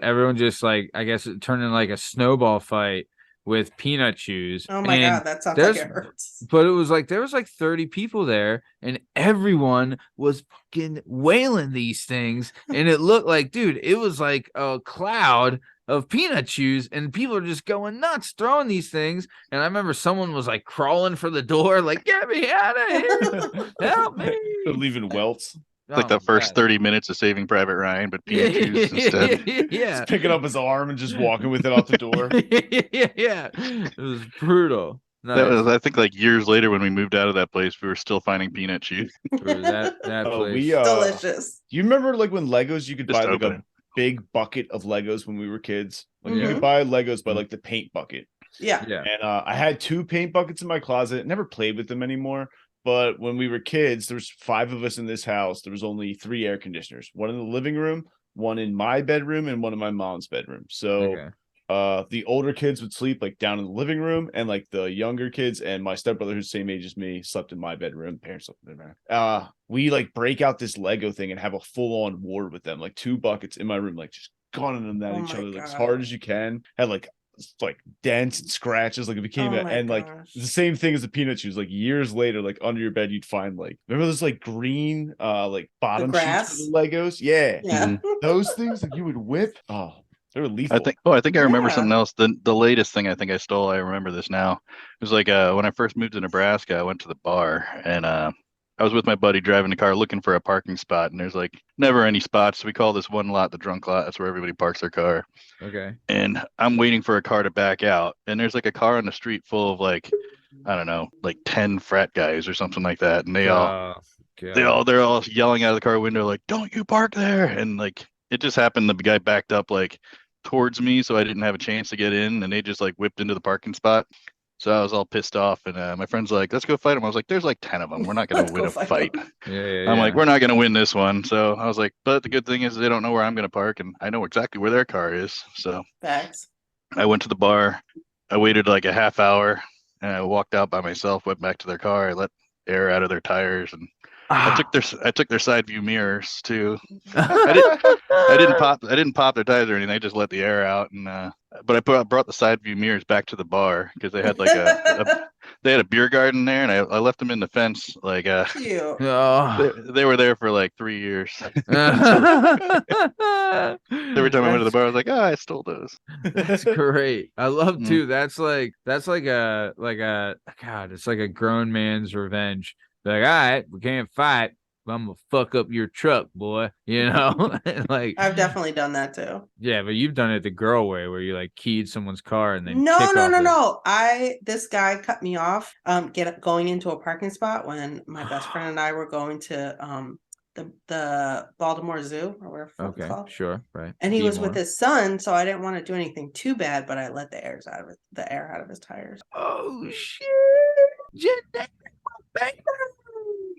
everyone just like, I guess it turned into like a snowball fight with peanut chews. Oh my And god, that sounds like it hurts. but it was like there was like 30 people there and everyone was fucking wailing these things. And it looked like, dude, it was like a cloud of peanut chews and people are just going nuts throwing these things. And I remember someone was like crawling for the door, like, get me out of here. Help me. They're leaving welts. It's like the first 30 minutes of Saving Private Ryan, but peanut chews instead. Yeah. Just picking up his arm and just walking with it out the door. Yeah. It was brutal. That was, Nice. I think, like years later when we moved out of that place, we were still finding peanut chews. that Oh, place. we Delicious. Do you remember like when Legos you could Just buy like open a it. big bucket of Legos when we were kids? Like you Mhm. could buy Legos by like the paint bucket. Yeah. Yeah. And I had 2 paint buckets in my closet. Never played with them anymore. But when we were kids, there was 5 of us in this house. There was only 3 air conditioners, one in the living room, one in my bedroom, and one in my mom's bedroom. So Okay. the older kids would sleep like down in the living room, and like the younger kids and my stepbrother, who's the same age as me, slept in my bedroom. Parents slept in their bedroom. We like break out this Lego thing and have a full-on war with them, like 2 buckets in my room, like just gunning them at Oh each my other like as God. hard as you can. Had like dents and scratches, like it became Oh my and like gosh. the same thing as the peanut chews. Like years later, like under your bed, you'd find like remember those like green like bottom sheets grass? for the Legos? Yeah, Yeah. those things that you would whip. Oh, they were lethal. I think I remember Yeah. something else. The latest thing I think I stole, I remember this now. It was like when I first moved to Nebraska, I went to the bar and I was with my buddy driving the car looking for a parking spot, and there's like never any spots. So we call this one lot the drunk lot. That's where everybody parks their car. Okay. And I'm waiting for a car to back out, and there's like a car on the street full of like, I don't know, like 10 frat guys or something like that, and they're all yelling out of the car window like, "Don't you park there!" And like it just happened, the guy backed up like towards me, so I didn't have a chance to get in, and they just like whipped into the parking spot. So I was all pissed off, and my friend's like, "Let's go fight him." I was like, "There's like 10 of them. We're not gonna Let's win go a fight fight." 'em. Yeah. I'm like, "We're not gonna win this one." So I was like, "But the good thing is they don't know where I'm gonna park, and I know exactly where their car is." So Facts. I went to the bar. I waited like a half hour, and I walked out by myself. Went back to their car. I let air out of their tires, and I took their side view mirrors too. I didn't pop their tires or anything. I just let the air out, and but I brought the side view mirrors back to the bar because they had like they had a beer garden there, and I left them in the fence. Like Cute. Oh. they were there for like 3 years. Every time I went to the bar, I was like, I stole those. That's great. I love Mm. too. That's like a God. It's like a grown man's revenge. Like, all right, we can't fight, but I'm gonna fuck up your truck, boy. You know, like I've definitely done that too. yeah, but you've done it the girl way, where you like keyed someone's car and then No. kick off This guy cut me off going into a parking spot when my best friend and I were going to the Baltimore Zoo or whatever the- it's Okay, called. sure, right. And he was with Seymour. his son, so I didn't want to do anything too bad, but I let the air out of his tires. Oh shit!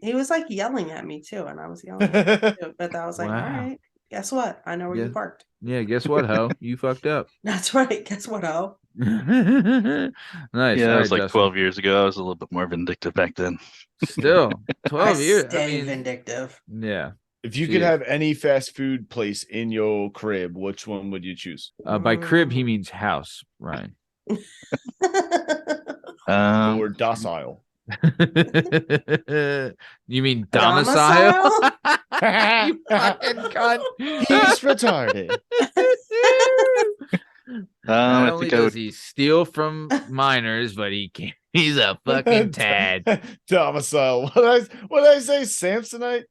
He was like yelling at me too, and I was yelling at him too. But I was like, Wow. all right, guess what? I know where you Yeah. parked. Yeah, guess what, ho? You fucked up. That's right. Guess what, ho? Nice. Yeah, All that was right, like Justin. 12 years ago. I was a little bit more vindictive back then. Still 12 years. Stay vindictive. Yeah. If you could Jeez. have any fast food place in your crib, which one would you choose? By crib, he means house, Ryan. Or docile? You mean domicile? You fucking cunt. He's retarded. Not I only think I does would. he steal from minors, but he can't. He's a fucking tad. Domicile. What did I say? Samsonite?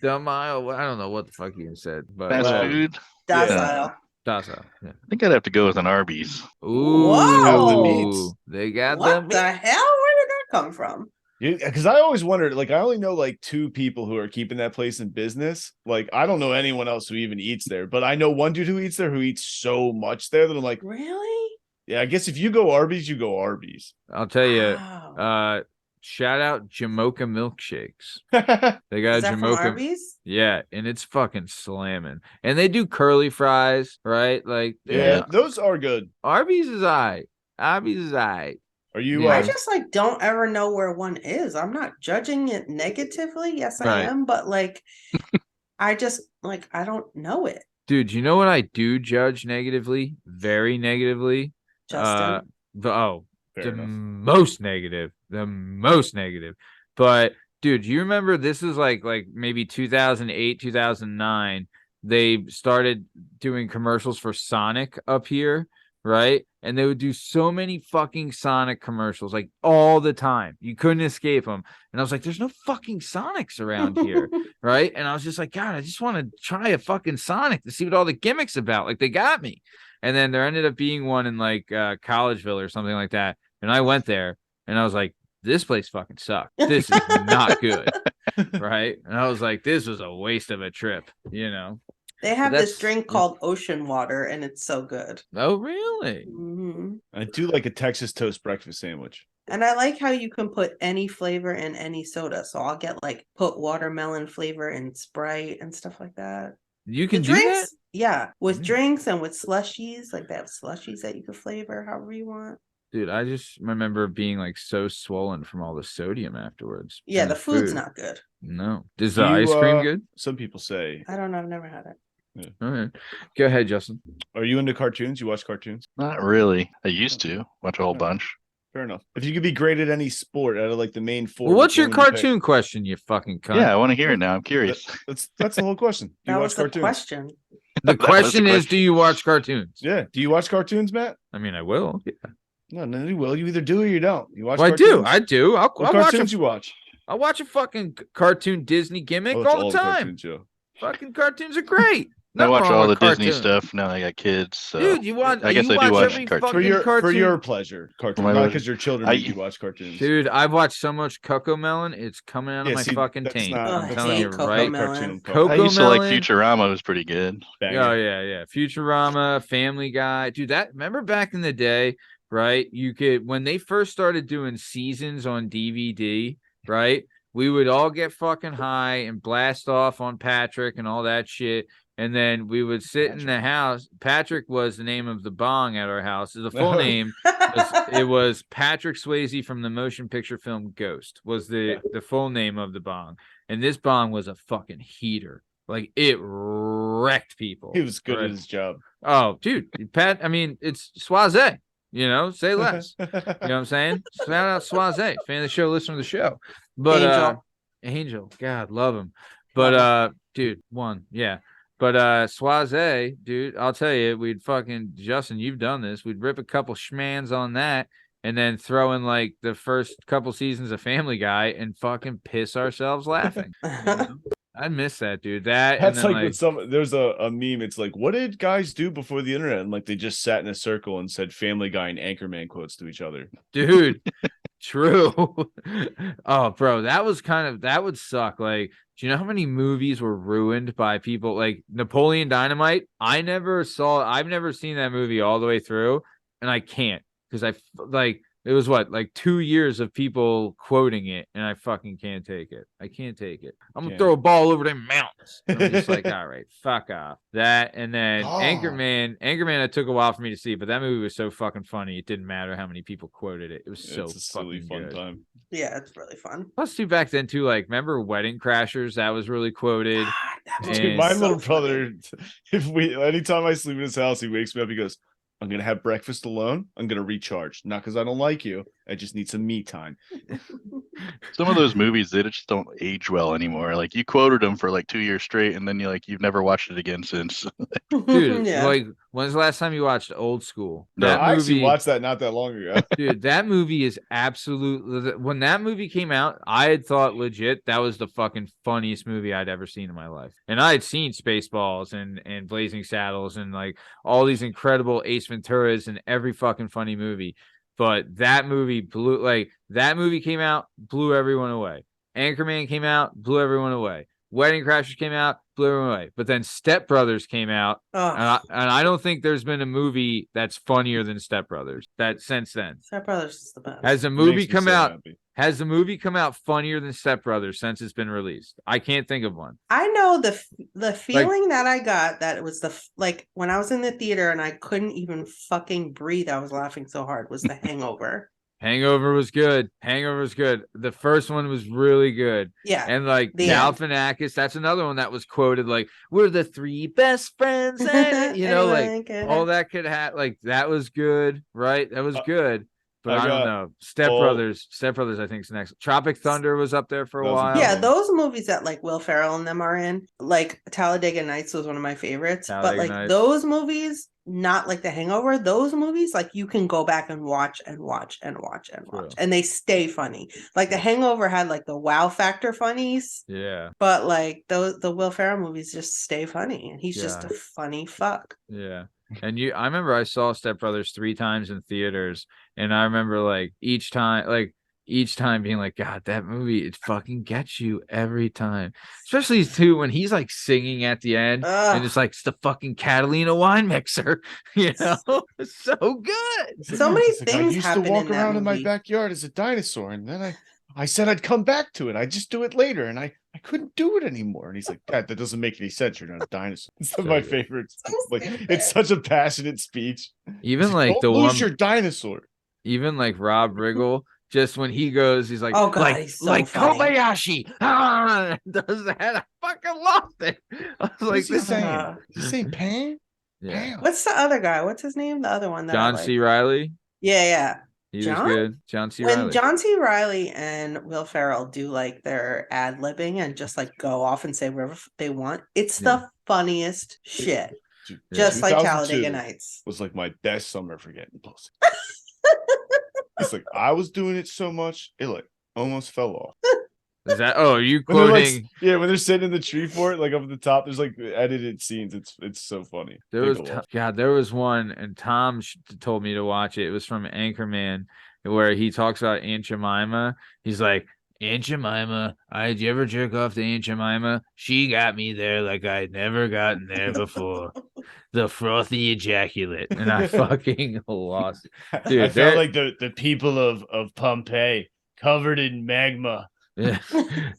Domile. I don't know what the fuck you said, but Fast whatever. food. Docile. Docile. Yeah. I think I'd have to go with an Arby's. Ooh, Have the meats. they got What the the hell? Where did that come from? Because I always wondered, like, I only know like 2 people who are keeping that place in business. Like, I don't know anyone else who even eats there, but I know one dude who eats there who eats so much there that I'm like, Really? yeah, I guess if you go Arby's, you go Arby's. I'll tell you. Wow. Shout out Jamocha milkshakes. Yeah, They got Is that from Jamocha. Arby's? Yeah, and it's fucking slamming. And they do curly fries, right? Like Yeah. those are good. Arby's is aight. Arby's is aight. Are you? Yeah. I just like don't ever know where one is. I'm not judging it negatively. Yes, I Right. am, but like I just like I don't know it. Dude, you know what I do judge negatively? Very negatively. Justin. Fair The enough. most negative. The most negative. But dude, you remember this is like maybe 2008, 2009. They started doing commercials for Sonic up here, right? And they would do so many fucking Sonic commercials, like all the time. You couldn't escape them. And I was like, there's no fucking Sonics around here, right? And I was just like, God, I just want to try a fucking Sonic to see what all the gimmicks about. Like they got me. And then there ended up being one in like Collegeville or something like that. And I went there and I was like, this place fucking sucked. This is not good. Right. And I was like, this was a waste of a trip, you know? They have that's- this drink called ocean water, and it's so good. Oh, really? Mhm. I do like a Texas toast breakfast sandwich. And I like how you can put any flavor in any soda. So I'll get like put watermelon flavor in Sprite and stuff like that. You The can do that? drinks, yeah, with Mm. drinks and with slushies, like they have slushies that you can flavor however you want. Dude, I just remember being like so swollen from all the sodium afterwards. Yeah, from the food's food. not good. No. Is Do the you, ice cream good? Some people say. I don't know. I've never had it. All right. Go ahead, Justin. Are you into cartoons? You watch cartoons? Not really. I used to watch a whole bunch. Fair enough. If you could be great at any sport out of like the main 4, Well, what's which your one would you pick? cartoon question, you fucking cunt? Yeah, I want to hear it now. I'm curious. That's the whole question. Do you That watch was the cartoons? question. The That was the question is, question. do you watch cartoons? Yeah. Do you watch cartoons, Matt? I mean, I will. Yeah. No, you will. You either do or you don't. You watch Well, I cartoons? do. I do. I'll What watch cartoons a, you watch? I'll watch a fucking cartoon Disney gimmick Oh, it's all the time. cartoons, yeah. Fucking cartoons are great. I watch wrong all the with Disney cartoons. stuff now. I got kids, so Dude, you watch? I guess you I do watch every cartoons. fucking for cartoon. your pleasure, cartoon, My not pleasure. because your children make you watch cartoons. Dude, I've watched so much Coco Melon, it's coming out of Yeah, my see, fucking that's taint. not- Oh, I'm I telling hate you Coco right. Melon. Cartoon Coco I used to like Melon. Futurama. Was pretty good. Banger. Oh yeah. Futurama, Family Guy. Dude, remember back in the day, right? You could when they first started doing seasons on DVD, right? We would all get fucking high and blast off on Patrick and all that shit. And then we would sit in the house. Patrick was the name of the bong at our house. The full name it was Patrick Swayze from the motion picture film Ghost was the full name of the bong. And this bong was a fucking heater. Like it wrecked people. He was good right? at his job. Oh, dude, Pat. I mean, it's Swaze. You know, say less. You know what I'm saying? Shout out Swaze, fan of the show, listener of the show. But Angel, God, love him. But dude, yeah. But Swaze, dude, I'll tell you, we'd fucking Justin, you've done this. We'd rip a couple schmans on that and then throw in like the first couple seasons of Family Guy and fucking piss ourselves laughing. You know? I miss that, dude. That's like when there's a meme. It's like, what did guys do before the internet? And like they just sat in a circle and said Family Guy and Anchorman quotes to each other. Dude, true. Oh, bro, that would suck. Like, do you know how many movies were ruined by people like Napoleon Dynamite? I've never seen that movie all the way through, and I can't because it was like 2 years of people quoting it, and I fucking can't take it. I can't take it. I'm gonna throw a ball over them mountains. And I'm just like, all right, fuck off. That and then Anchorman. It took a while for me to see, but that movie was so fucking funny. It didn't matter how many people quoted it. It was so it's a silly fucking fun good. time. Yeah, it's really fun. Plus, too, back then too, like remember Wedding Crashers? That was really quoted. Dude, my little brother, anytime I sleep in his house, he wakes me up. He goes, I'm going to have breakfast alone. I'm going to recharge. Not because I don't like you. I just need some me time. Some of those movies, they just don't age well anymore. Like you quoted them for like 2 years straight, and then you've never watched it again since. Dude, yeah. like when's the last time you watched Old School? No, I actually watched that not that long ago. Dude, that movie is absolute. When that movie came out, I had thought legit that was the fucking funniest movie I'd ever seen in my life. And I had seen Spaceballs and Blazing Saddles and like all these incredible Ace Venturas and every fucking funny movie. But that movie came out, blew everyone away. Anchorman came out, blew everyone away. Wedding Crashers came out, blew everyone away. But then Step Brothers came out, and I don't think there's been a movie that's funnier than Step Brothers since then. Step Brothers is the best. Has the movie come out? Has the movie come out funnier than Step Brothers since it's been released? I can't think of one. I know the feeling that I got that it was like when I was in the theater and I couldn't even fucking breathe. I was laughing so hard. Was The Hangover. Hangover was good. The first one was really good. Yeah. And like Galifianakis, that's another one that was quoted like, we're the three best friends. You know, like all that could have, like, that was good, right? That was good. But I don't know. Step Brothers, I think is next. Tropic Thunder was up there for a while. Yeah, those movies that like Will Ferrell and them are in, like Talladega Nights was one of my favorites. But like those movies, not like The Hangover, those movies, like you can go back and watch and watch and watch and watch. And they stay funny. Like The Hangover had like the wow factor funnies. Yeah. But like the Will Ferrell movies just stay funny. And he's just a funny fuck. Yeah. And I remember I saw Step Brothers 3 times in theaters, and I remember like each time being like, God, that movie, it fucking gets you every time. Especially too when he's like singing at the end, and it's like it's the fucking Catalina wine mixer, you know? It's so good. So many things I used to walk around in my movie. backyard as a dinosaur, and then I said I'd come back to it. I'd just do it later, and I couldn't do it anymore. And he's like, Dad, that doesn't make any sense. You're not a dinosaur. It's one of my favorites. It's such a passionate speech. Even he's like don't the lose one, your dinosaur. even like Rob Riggle, just when he goes, he's like, oh God, he's so like funny. Kobayashi, does that? I fucking lost it. I was like, What's he saying? Is he saying Pan? Yeah. What's the other guy? What's his name? The other one that John C. Reilly. Yeah. He was good. John C. When Reilly. John C. Reilly and Will Ferrell do like their ad libbing and just like go off and say whatever they want, it's the funniest shit. Dude, just like Talladega Nights was like my best summer for getting pussy. It's like I was doing it so much it like almost fell off. Is that? Oh, are you When they're like, quoting? yeah, when they're sitting in the tree fort, like up at the top, there's like edited scenes. It's so funny. There Take was a look. God. There was one, and Tom told me to watch it. It was from Anchorman, where he talks about Aunt Jemima. He's like, Aunt Jemima, did you ever jerk off to Aunt Jemima? She got me there like I'd never gotten there before. The frothy ejaculate, and I fucking lost it. Dude, I felt like the people of Pompeii covered in magma. Yeah.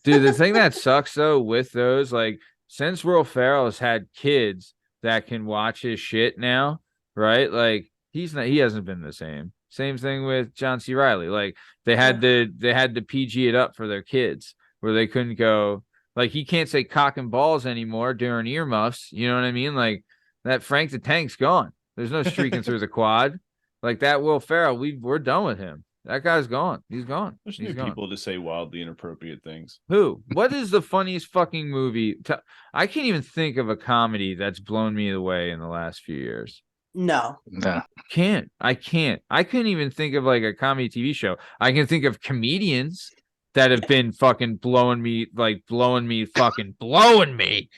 Dude, the thing that sucks though with those, like, since Will Ferrell has had kids that can watch his shit now, right? Like, he hasn't been the same. Same thing with John C. Reilly. Like, they had to PG it up for their kids where they couldn't go, like, he can't say cock and balls anymore during earmuffs. You know what I mean? Like, that Frank the Tank's gone. There's no streaking through the quad. Like, that Will Ferrell, we're done with him. That guy's gone. He's gone. There's He's new gone. people to say wildly inappropriate things. Who? What is the funniest fucking movie? I can't even think of a comedy that's blown me away in the last few years. No. Nah. I can't. I couldn't even think of like a comedy TV show. I can think of comedians that have been fucking blowing me.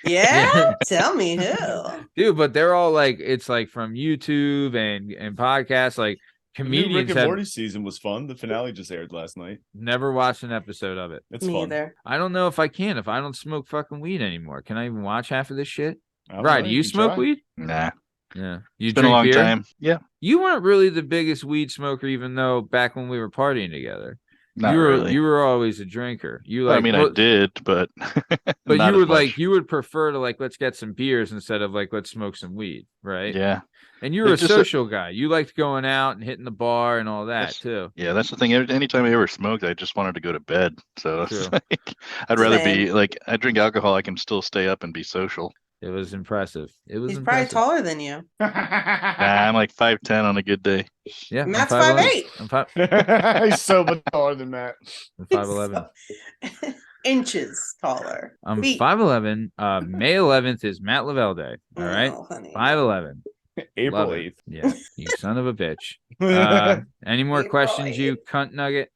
Yeah? Tell me who. Dude, but they're all like, it's like from YouTube and podcasts. Like, The new comedians Rick and have Morty season was fun. The finale just aired last night. never watched an episode of it. It's Me fun. either. I don't know if I can. If I don't smoke fucking weed anymore, can I even watch half of this shit? I don't Right? know, Do you can smoke try. weed? Nah. Yeah. You It's been a drink long beer? time. Yeah. You weren't really the biggest weed smoker, even though back when we were partying together, Not you were really. you were always a drinker. You Well, like, I mean, well, I did, but but not you as would like much. you would prefer to like, let's get some beers instead of like, let's smoke some weed, right? Yeah. And you were a It's just social guy. You liked going out and hitting the bar and all that That's- too. Yeah, that's the thing. Anytime I ever smoked, I just wanted to go to bed. So it's True. like, I'd rather be Same. like, I drink alcohol. I can still stay up and be social. It was impressive. It was He's probably impressive. taller than you. Nah, I'm like 5'10" on a good day. Yeah, I'm Matt's 5'11". 5'8". He's so much taller than Matt. I'm 5'11". Inches taller. I'm Feet. 5'11". May 11th is Matt Lavelle Day. All right, Oh, honey. 5'11". April Love it. 8th. Yeah, you son of a bitch. Any more April questions, you 8th. cunt nugget?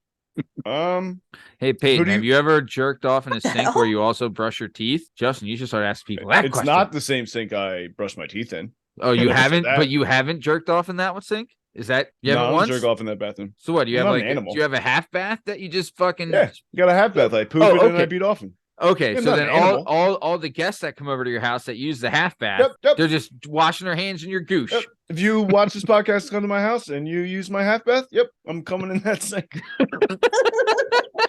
Hey Who Peyton, do have you- you ever jerked off in a sink where hell? you also brush your teeth? Justin, you should start asking people that It's question. not the same sink I brush my teeth in. Oh, you never said haven't, that. but you haven't jerked off in that one sink? Is that you No, I haven't don't once? jerk off in that bathroom. So what? Do you I'm have not like an animal. do you have a half bath that you just fucking Yeah, you got a half bath. I poop Oh, it and I okay. beat off him. Okay, I'm so not then an animal. all the guests that come over to your house that use the half bath, Yep. they're just washing their hands in your gooch. Yep. If you watch this podcast, come to my house and you use my half bath, yep, I'm coming in that sink. I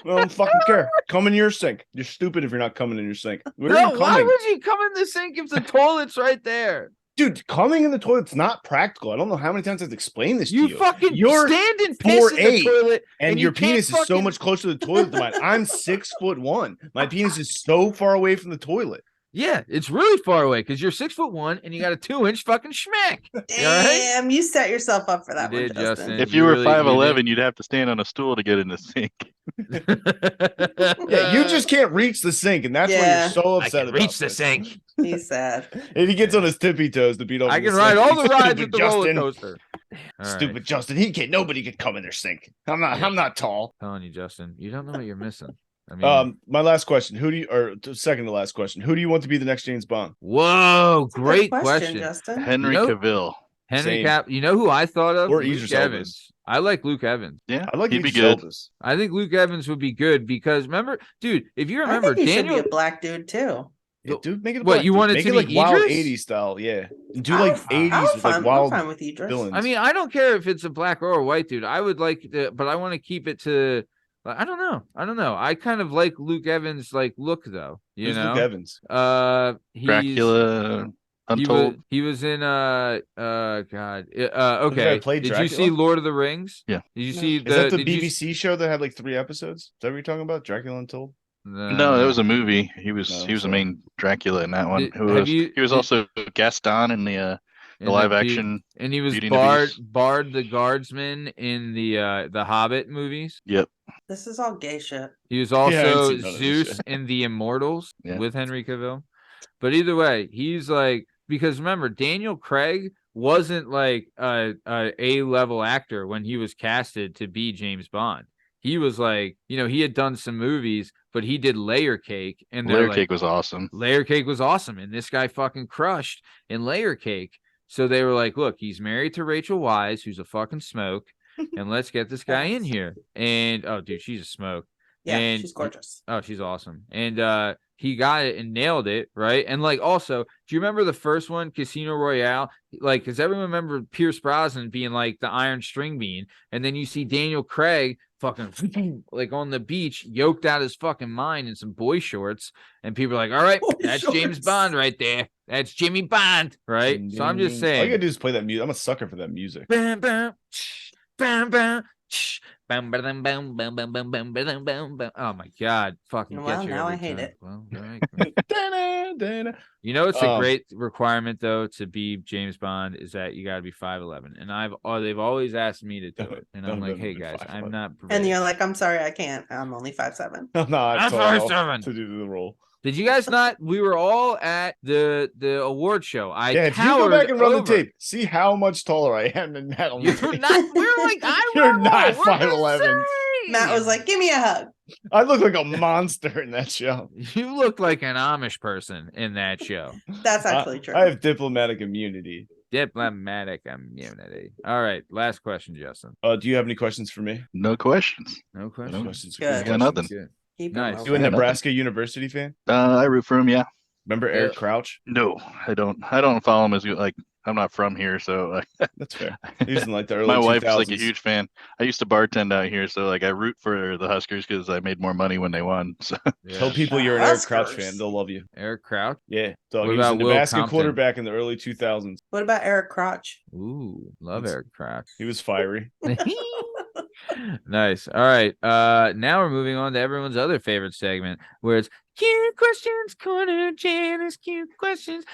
don't fucking care. Come in your sink. You're stupid if you're not coming in your sink. Where are No, you why coming? would you come in the sink if the toilet's right there? Dude, coming in the toilet's not practical. I don't know how many times I've explained this to You you. fucking You're stand and piss in the 4'8", toilet, and you your can't penis is so fucking- much closer to the toilet than mine. I'm 6'1". My penis is so far away from the toilet. Yeah, it's really far away because you're 6'1" and you got a 2-inch fucking schmack. Damn, you set yourself up for that You one, did, Justin. Justin. If You you were really- you 5'11", you'd have to stand on a stool to get in the sink. Yeah, you just can't reach the sink, and that's why Yeah. you're so I upset can about reach the this. sink. He's sad. And he gets on his tippy toes to beat off. I in the can ride sink. all the rides Stupid at the roller Justin. coaster. All Stupid right. Justin. Nobody can come in their sink. I'm not tall. Telling you, Justin, you don't know what you're missing. I mean, My last question. Second to last question. Who do you want to be the next James Bond? whoa, Good great question. Justin. Henry You know- Cavill. Henry Same. Cap. You know who I thought of? Or Luke Idris Evans. I like Luke Evans. Yeah, I like he'd be Idris good. Elba's. I think Luke Evans would be good because remember, dude, if you remember, I think he Daniel. should be a black dude too. Yeah, dude, make it. A What, black you dude. want it make to it be like wild Idris? 80s style? Yeah, do I like would- 80s I'm with like fine- wild I'm fine with Idris. villains. I mean, I don't care if it's a black or a white dude. I would like, but I want to keep it to. I don't know. I kind of like Luke Evans' like look though. You Who's know, Luke Evans? he's, Dracula, Untold. He was in God. guy Okay. played Did you see Dracula? Lord of the Rings? Yeah. Did you No. see Is that the did you BBC show that had like 3 episodes? Is that what you're talking about? Dracula Untold? No, that was a movie. He was No, he was the sorry. main Dracula in that one. Did- Who have was you- he was did- also Gaston in the in live the action. and he was Beauty and the Beast. Bard the Guardsman in the Hobbit movies. Yep. This is all gay shit. He was I haven't also seen none of this Zeus shit. in The Immortals Yeah. with Henry Cavill. But either way, he's like, because remember, Daniel Craig wasn't like a A-level actor when he was casted to be James Bond. he was like, he had done some movies, but he did Layer Cake, and Layer Cake was awesome. Layer Cake was awesome, and this guy fucking crushed in Layer Cake. So they were like, look, he's married to Rachel Wise, who's a fucking smoke, and let's get this guy in here. And oh, dude, she's a smoke. Yeah, and she's gorgeous. Oh, she's awesome. And he got it and nailed it, right? And like, also, do you remember the first one, Casino Royale? Like, does everyone remember Pierce Brosnan being like the Iron String Bean? And then you see Daniel Craig fucking like on the beach, yoked out his fucking mind in some boy shorts, and people are like, all right, that's James Bond right there. That's Jimmy Bond, right? So I'm just saying, all you gotta do is play that music. I'm a sucker for that music. Bam, bam, bam, bam. Oh my god, fucking Well, get you now every I hate time. it. Well, all right, great. It's a great requirement though to be James Bond is that you got to be 5'11", and they've always asked me to do it, and I'm like, hey guys, I'm not. And you're like, I'm sorry, I can't. I'm only 5'7". I'm not I'm tall 5'7" to do the role. Did you guys not? We were all at the award show. If you go back and run the tape, see how much taller I am than Matt. You're not. We're like, you're not 5'11". Matt was like, give me a hug. I look like a monster in that show. You look like an Amish person in that show. That's actually true. I have diplomatic immunity. Diplomatic immunity. All right, last question, Justin. Do you have any questions for me? No questions. No questions. No questions. Good. Got nothing. Good. Keep Nice. You a Nebraska University fan? I root for him. Yeah. Remember Eric Crouch? No, I don't. I don't follow him as like I'm not from here, so That's fair. He was in like the early my 2000s. wife's like a huge fan. I used to bartend out here, so like I root for the Huskers because I made more money when they won. So Tell people you're an Eric Crouch fan; they'll love you. Eric Crouch. Yeah, dog. What He was a about Will Nebraska Compton? quarterback in the early 2000s. What about Eric Crotch? Ooh, love Eric Crouch. He was fiery. Nice. All right. Now we're moving on to everyone's other favorite segment, where it's cute questions corner. Jana's cute questions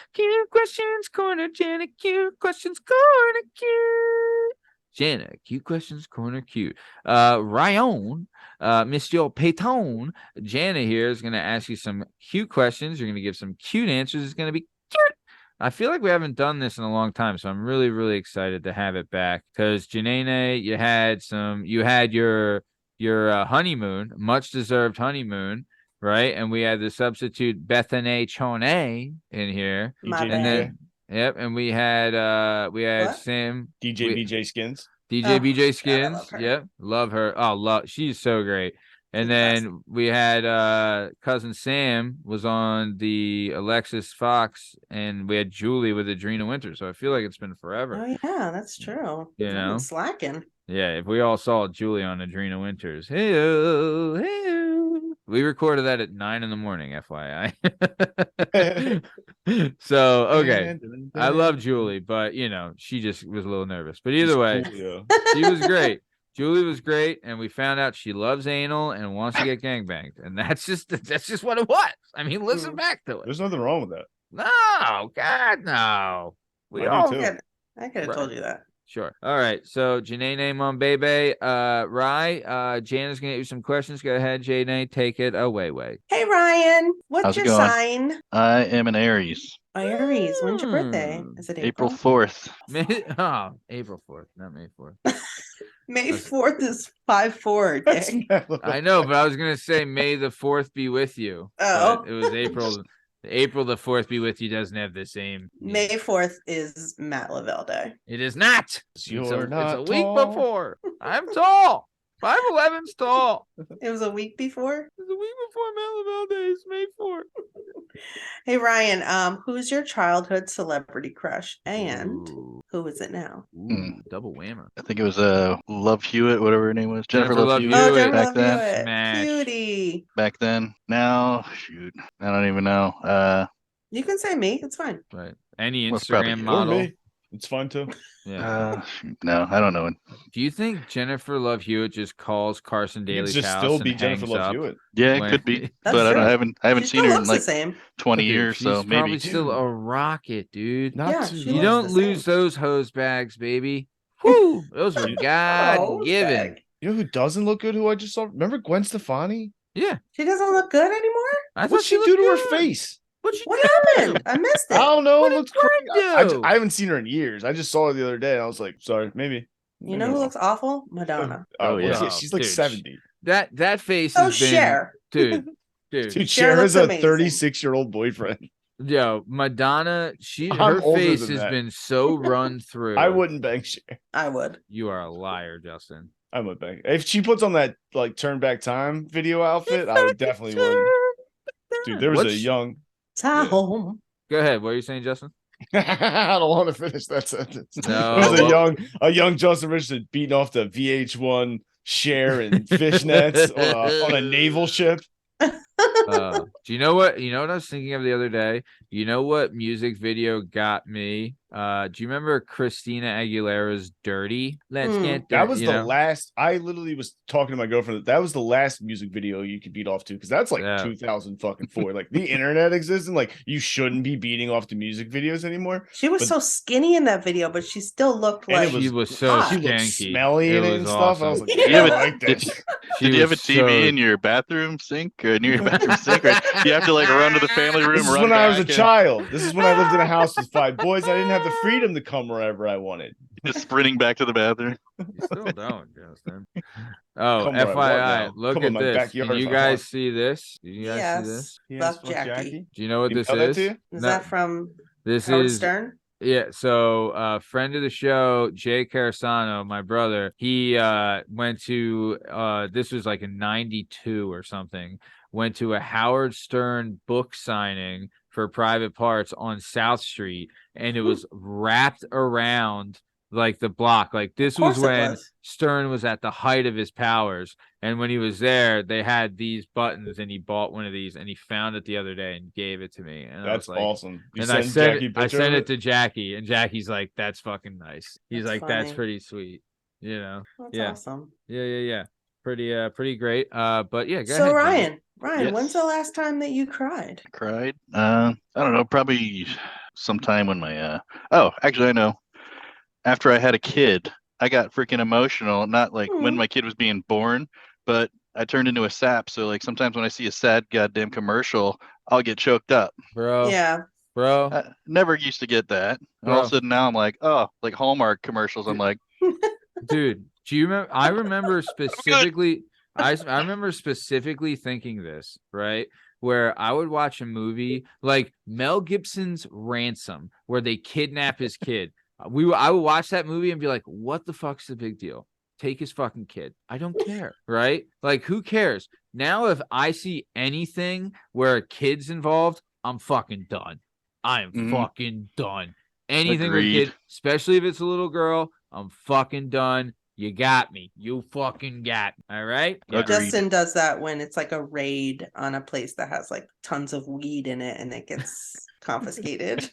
corner. Jana cute questions corner. Cute. Jana cute questions corner. Cute. Ryan, Monsieur Payton, Jana here is gonna ask you some cute questions. You're gonna give some cute answers. It's gonna be cute. I feel like we haven't done this in a long time, so I'm really, really excited to have it back. Because Janene, you had your honeymoon, much deserved honeymoon, right? And we had the substitute Bethany Chone in here, My DJ bad. and then and we had What? Sam DJ BJ Skins. DJ Oh, BJ God, I Skins. love her. Yep, love her. Oh, she's so great. And She's the best. then we had cousin Sam was on the Alexis Fox, and we had Julie with Adrena Winter. So I feel like it's been forever. Oh yeah, that's true. You I've know? been slacking. Yeah, if we all saw Julie on Adrena Winters, hey, we recorded that at 9 a.m, FYI. So okay, I love Julie, but she just was a little nervous. But either way, she was great. Julie was great, and we found out she loves anal and wants to get gangbanged, and that's just what it was. I mean, listen back to it. There's nothing wrong with that. No, God, no. We I do all too. I could have told you that. Sure. All right. So Janae Mon Bebe, Jana's gonna get you some questions. Go ahead, Janae, take it away. Hey Ryan, what's How's it your going? sign? I am an Aries. Aries. When's your birthday? Is it April April? 4th. April 4th, not May 4th. May 4th is 5/4. That's Dick. I know, but I was gonna say May the 4th be with you. Oh. But it was April. April the 4th be with you doesn't have the same. May 4th is Matt Lavelle Day. It is not. You're not it's a week tall. before. I'm tall. 5'11's tall. It was a week before. It's a week before Matt Lavelle Day is May 4th. Hey Ryan, who's your childhood celebrity crush, and Ooh. who is it now? Double whammer. I think it was Love Hewitt, whatever her name was. Jennifer Jennifer Love Love Hewitt. Oh, Hewitt. Back then. Hewitt. Smash. Cutie. Back then. Now, shoot, I don't even know. You can say me. It's fine. Right. Any Well, probably Instagram you. Or model. me. It's fun too. Yeah. Shoot, no, I don't know. Do you think Jennifer Love Hewitt just calls Carson You Daly's could just house still and be Jennifer hangs Love up? Hewitt. Yeah, it When- could be, That's but true. I haven't She seen still her in looks like the same. 20 Dude, years, she's so probably maybe. still a rocket, dude. Not Yeah, too she You looks don't the lose same. those hose bags, baby. Whew, those were God Oh, given. Zach. You know who doesn't look good? Who I just saw? Remember Gwen Stefani? Yeah, She doesn't look good anymore. I thought What'd she looked do to her good. face? What'd she What do? happened? I missed I it. don't know. What It did looks great. Gwen do? I haven't seen her in years. I just saw her the other day, and I was like, sorry, maybe. You know who looks awful? Madonna. Oh, yeah. She's like Dude, 70. that face So has been, Cher. dude. Dude, Cher Cher looks has a amazing. 36-year-old boyfriend. Yo, Madonna, I'm her older face than has that. been so run through. I wouldn't bang Cher. I would. You are a liar, Justin. I would bang. If she puts on that like turn back time video outfit, I would definitely win. Dude, there was a young. Home. Go ahead. What are you saying, Justin? I don't want to finish that sentence. No, There was well- a young Justin Richardson beating off the VH1 Cher and fishnets on a naval ship. Do you know what? You know what I was thinking of the other day? You know what music video got me? Do you remember Christina Aguilera's "Dirty"? Let's get That was you the know? last. I literally was talking to my girlfriend. That was the last music video you could beat off to because that's like Yeah. 2004. Like the internet exists and like you shouldn't be beating off to music videos anymore. She was But- so skinny in that video, but she still looked And like it was- She was so hot. She looked skanky. smelly in it and was stuff. I was awesome. like, Did yeah, you I have like this. Did you have a was TV so- in your bathroom sink or near your bathroom sink? Or you have to like run to the family room. This is run when I was a back, and child. This is when I lived in a house with 5 boys. I didn't have the freedom to come wherever I wanted. Just sprinting back to the bathroom. You still don't, Justin. Oh, Come where I want FYI, now. look Come in at my this. backyard Did you if I guys want. see this? Did you guys see this? Fuck Jackie. Do you know what You this mailed that is? to you? Is No, that from this Howard is Stern? Yeah, so friend of the show, Jay Carasano, my brother, he went to this was like in 92 or something, went to a Howard Stern book signing for Private Parts on South Street, and it was wrapped around like the block. Like this was course it when was. Stern was at the height of his powers, and when he was there, they had these buttons, and he bought one of these, and he found it the other day and gave it to me, and I That's was like, awesome. You and I send sent Jackie a it, I picture sent of it to Jackie, and Jackie's like, "That's fucking nice." He's That's like, "That's funny. pretty sweet," you know. That's Yeah. awesome. Yeah. Pretty great. But yeah, go So ahead. Ryan, Yes. when's the last time that you cried? Cried. I don't know. Probably sometime when my oh, actually I know. After I had a kid, I got freaking emotional. Not like when my kid was being born, but I turned into a sap. So like sometimes when I see a sad goddamn commercial, I'll get choked up. bro. Yeah. Bro. I never used to get that. And all of a Bro. sudden now I'm like, oh, like Hallmark commercials. I'm like, Dude, do you remember? I remember specifically. I remember specifically thinking this, right? Where I would watch a movie like Mel Gibson's Ransom, where they kidnap his kid. I would watch that movie and be like, "What the fuck's the big deal? Take his fucking kid. I don't care, right? Like, who cares?" Now, if I see anything where a kid's involved, I'm fucking done. I am Mhm. fucking done. Anything with a Agreed. kid, especially if it's a little girl, I'm fucking done. You got me. You fucking got me. All right? Yeah. Agreed. Justin does that when it's like a raid on a place that has like tons of weed in it and it gets confiscated.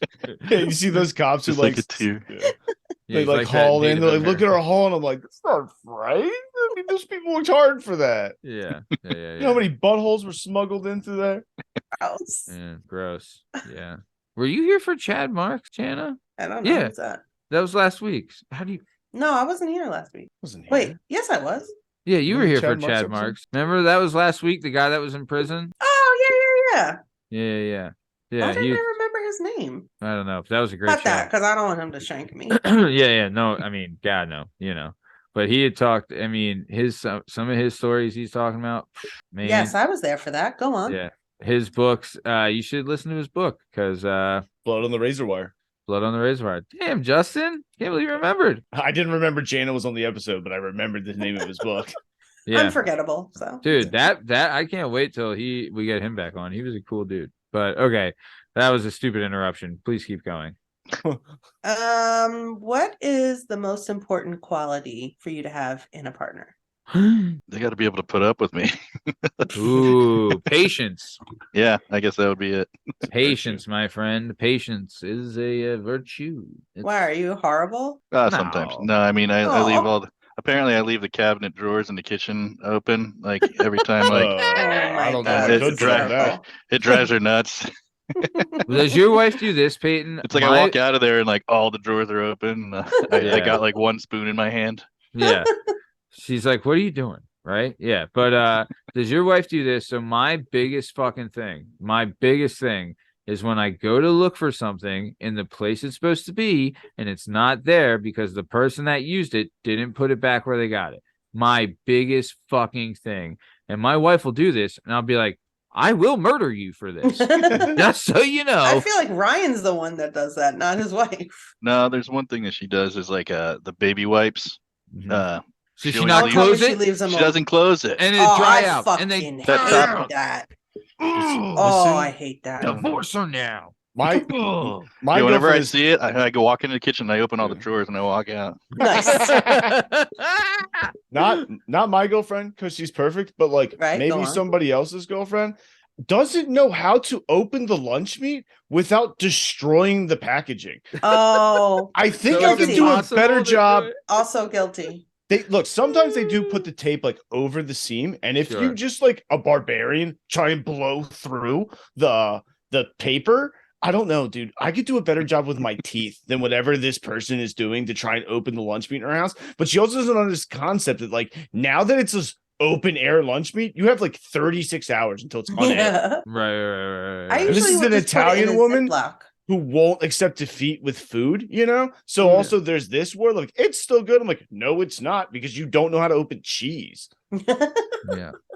Yeah, you see those cops who Just like like a tear. yeah. Yeah, They he's like that haul in. Native They're like, look at American. our haul, and I'm like, that's not right. I mean, those people worked hard for that. Yeah. You know how many buttholes were smuggled into there? Gross. Yeah, gross. Yeah. Were you here for Chad Marks, Jana? I don't know. Yeah. Who's that? That was last week. How do you? No, I wasn't here last week. Wasn't Wait, here. yes, I was. Yeah, you were Remember here Chad for Marks Chad episode? Marks. Remember that was last week. The guy that was in prison. Oh, yeah. Yeah. Why didn't He. I remember his name? I don't know. That was a great Not that, show. because I don't want him to shank me. Yeah. No, I mean, God, no. You know, but he had talked. I mean, some of his stories he's talking about. Man, Yes, I was there for that. Go on. yeah. His books. You should listen to his book because Blood on the razor wire. Blood on the Razor Wire. Damn, Justin, can't believe you remembered. I didn't remember Jana was on the episode, but I remembered the name of his book. Yeah. Unforgettable. So Dude, that I can't wait till we get him back on. He was a cool dude. But okay, that was a stupid interruption. Please keep going. what is the most important quality for you to have in a partner? They got to be able to put up with me. Ooh, patience. Yeah, I guess that would be it. Patience, my friend. Patience is a virtue. Why are you horrible? Sometimes. No. No, I mean, I leave Oh. all the. Apparently, I leave the cabinet drawers in the kitchen open, like every time. Like I don't know. God, I it's could dry. try that. it drives her nuts. Does your wife do this, Peyton? It's like I walk out of there and like all the drawers are open. I Yeah. got like one spoon in my hand. Yeah. She's like, "What are you doing?" Right? Yeah. But does your wife do this? So my biggest thing is when I go to look for something in the place it's supposed to be and it's not there because the person that used it didn't put it back where they got it. my biggest fucking thing. And my wife will do this, and I'll be like, I will murder you for this. Just so you know. I feel like Ryan's the one that does that, not his wife. No, there's one thing that she does is like the baby wipes. So she she not only close She it, leaves them She on. doesn't close it. and it Oh, dry I out, and they fucking hate That top- that. oh, Oh, I hate that. divorce her now. My Oh. my Whenever I girlfriend is see it, I go walk into the kitchen, I open all the drawers, and I walk out. Nice. not my girlfriend because she's perfect, but like Right, go maybe on. somebody else's girlfriend doesn't know how to open the lunch meat without destroying the packaging. Oh, I think So I it's can do a impossible better to do job. it? also guilty. They look, sometimes they do put the tape like over the seam, and if Sure. you just like a barbarian try and blow through the paper, I don't know, dude. I could do a better job with my teeth than whatever this person is doing to try and open the lunch meat in her house. But she also doesn't understand this concept that like now that it's this open air lunch meat, you have like 36 hours until it's on air. Yeah. Right. I This usually is would an just put it in Italian a woman? Ziploc. Who won't accept defeat with food, you know? So Yeah. also there's this where like it's still good. I'm like, no, it's not, because you don't know how to open cheese.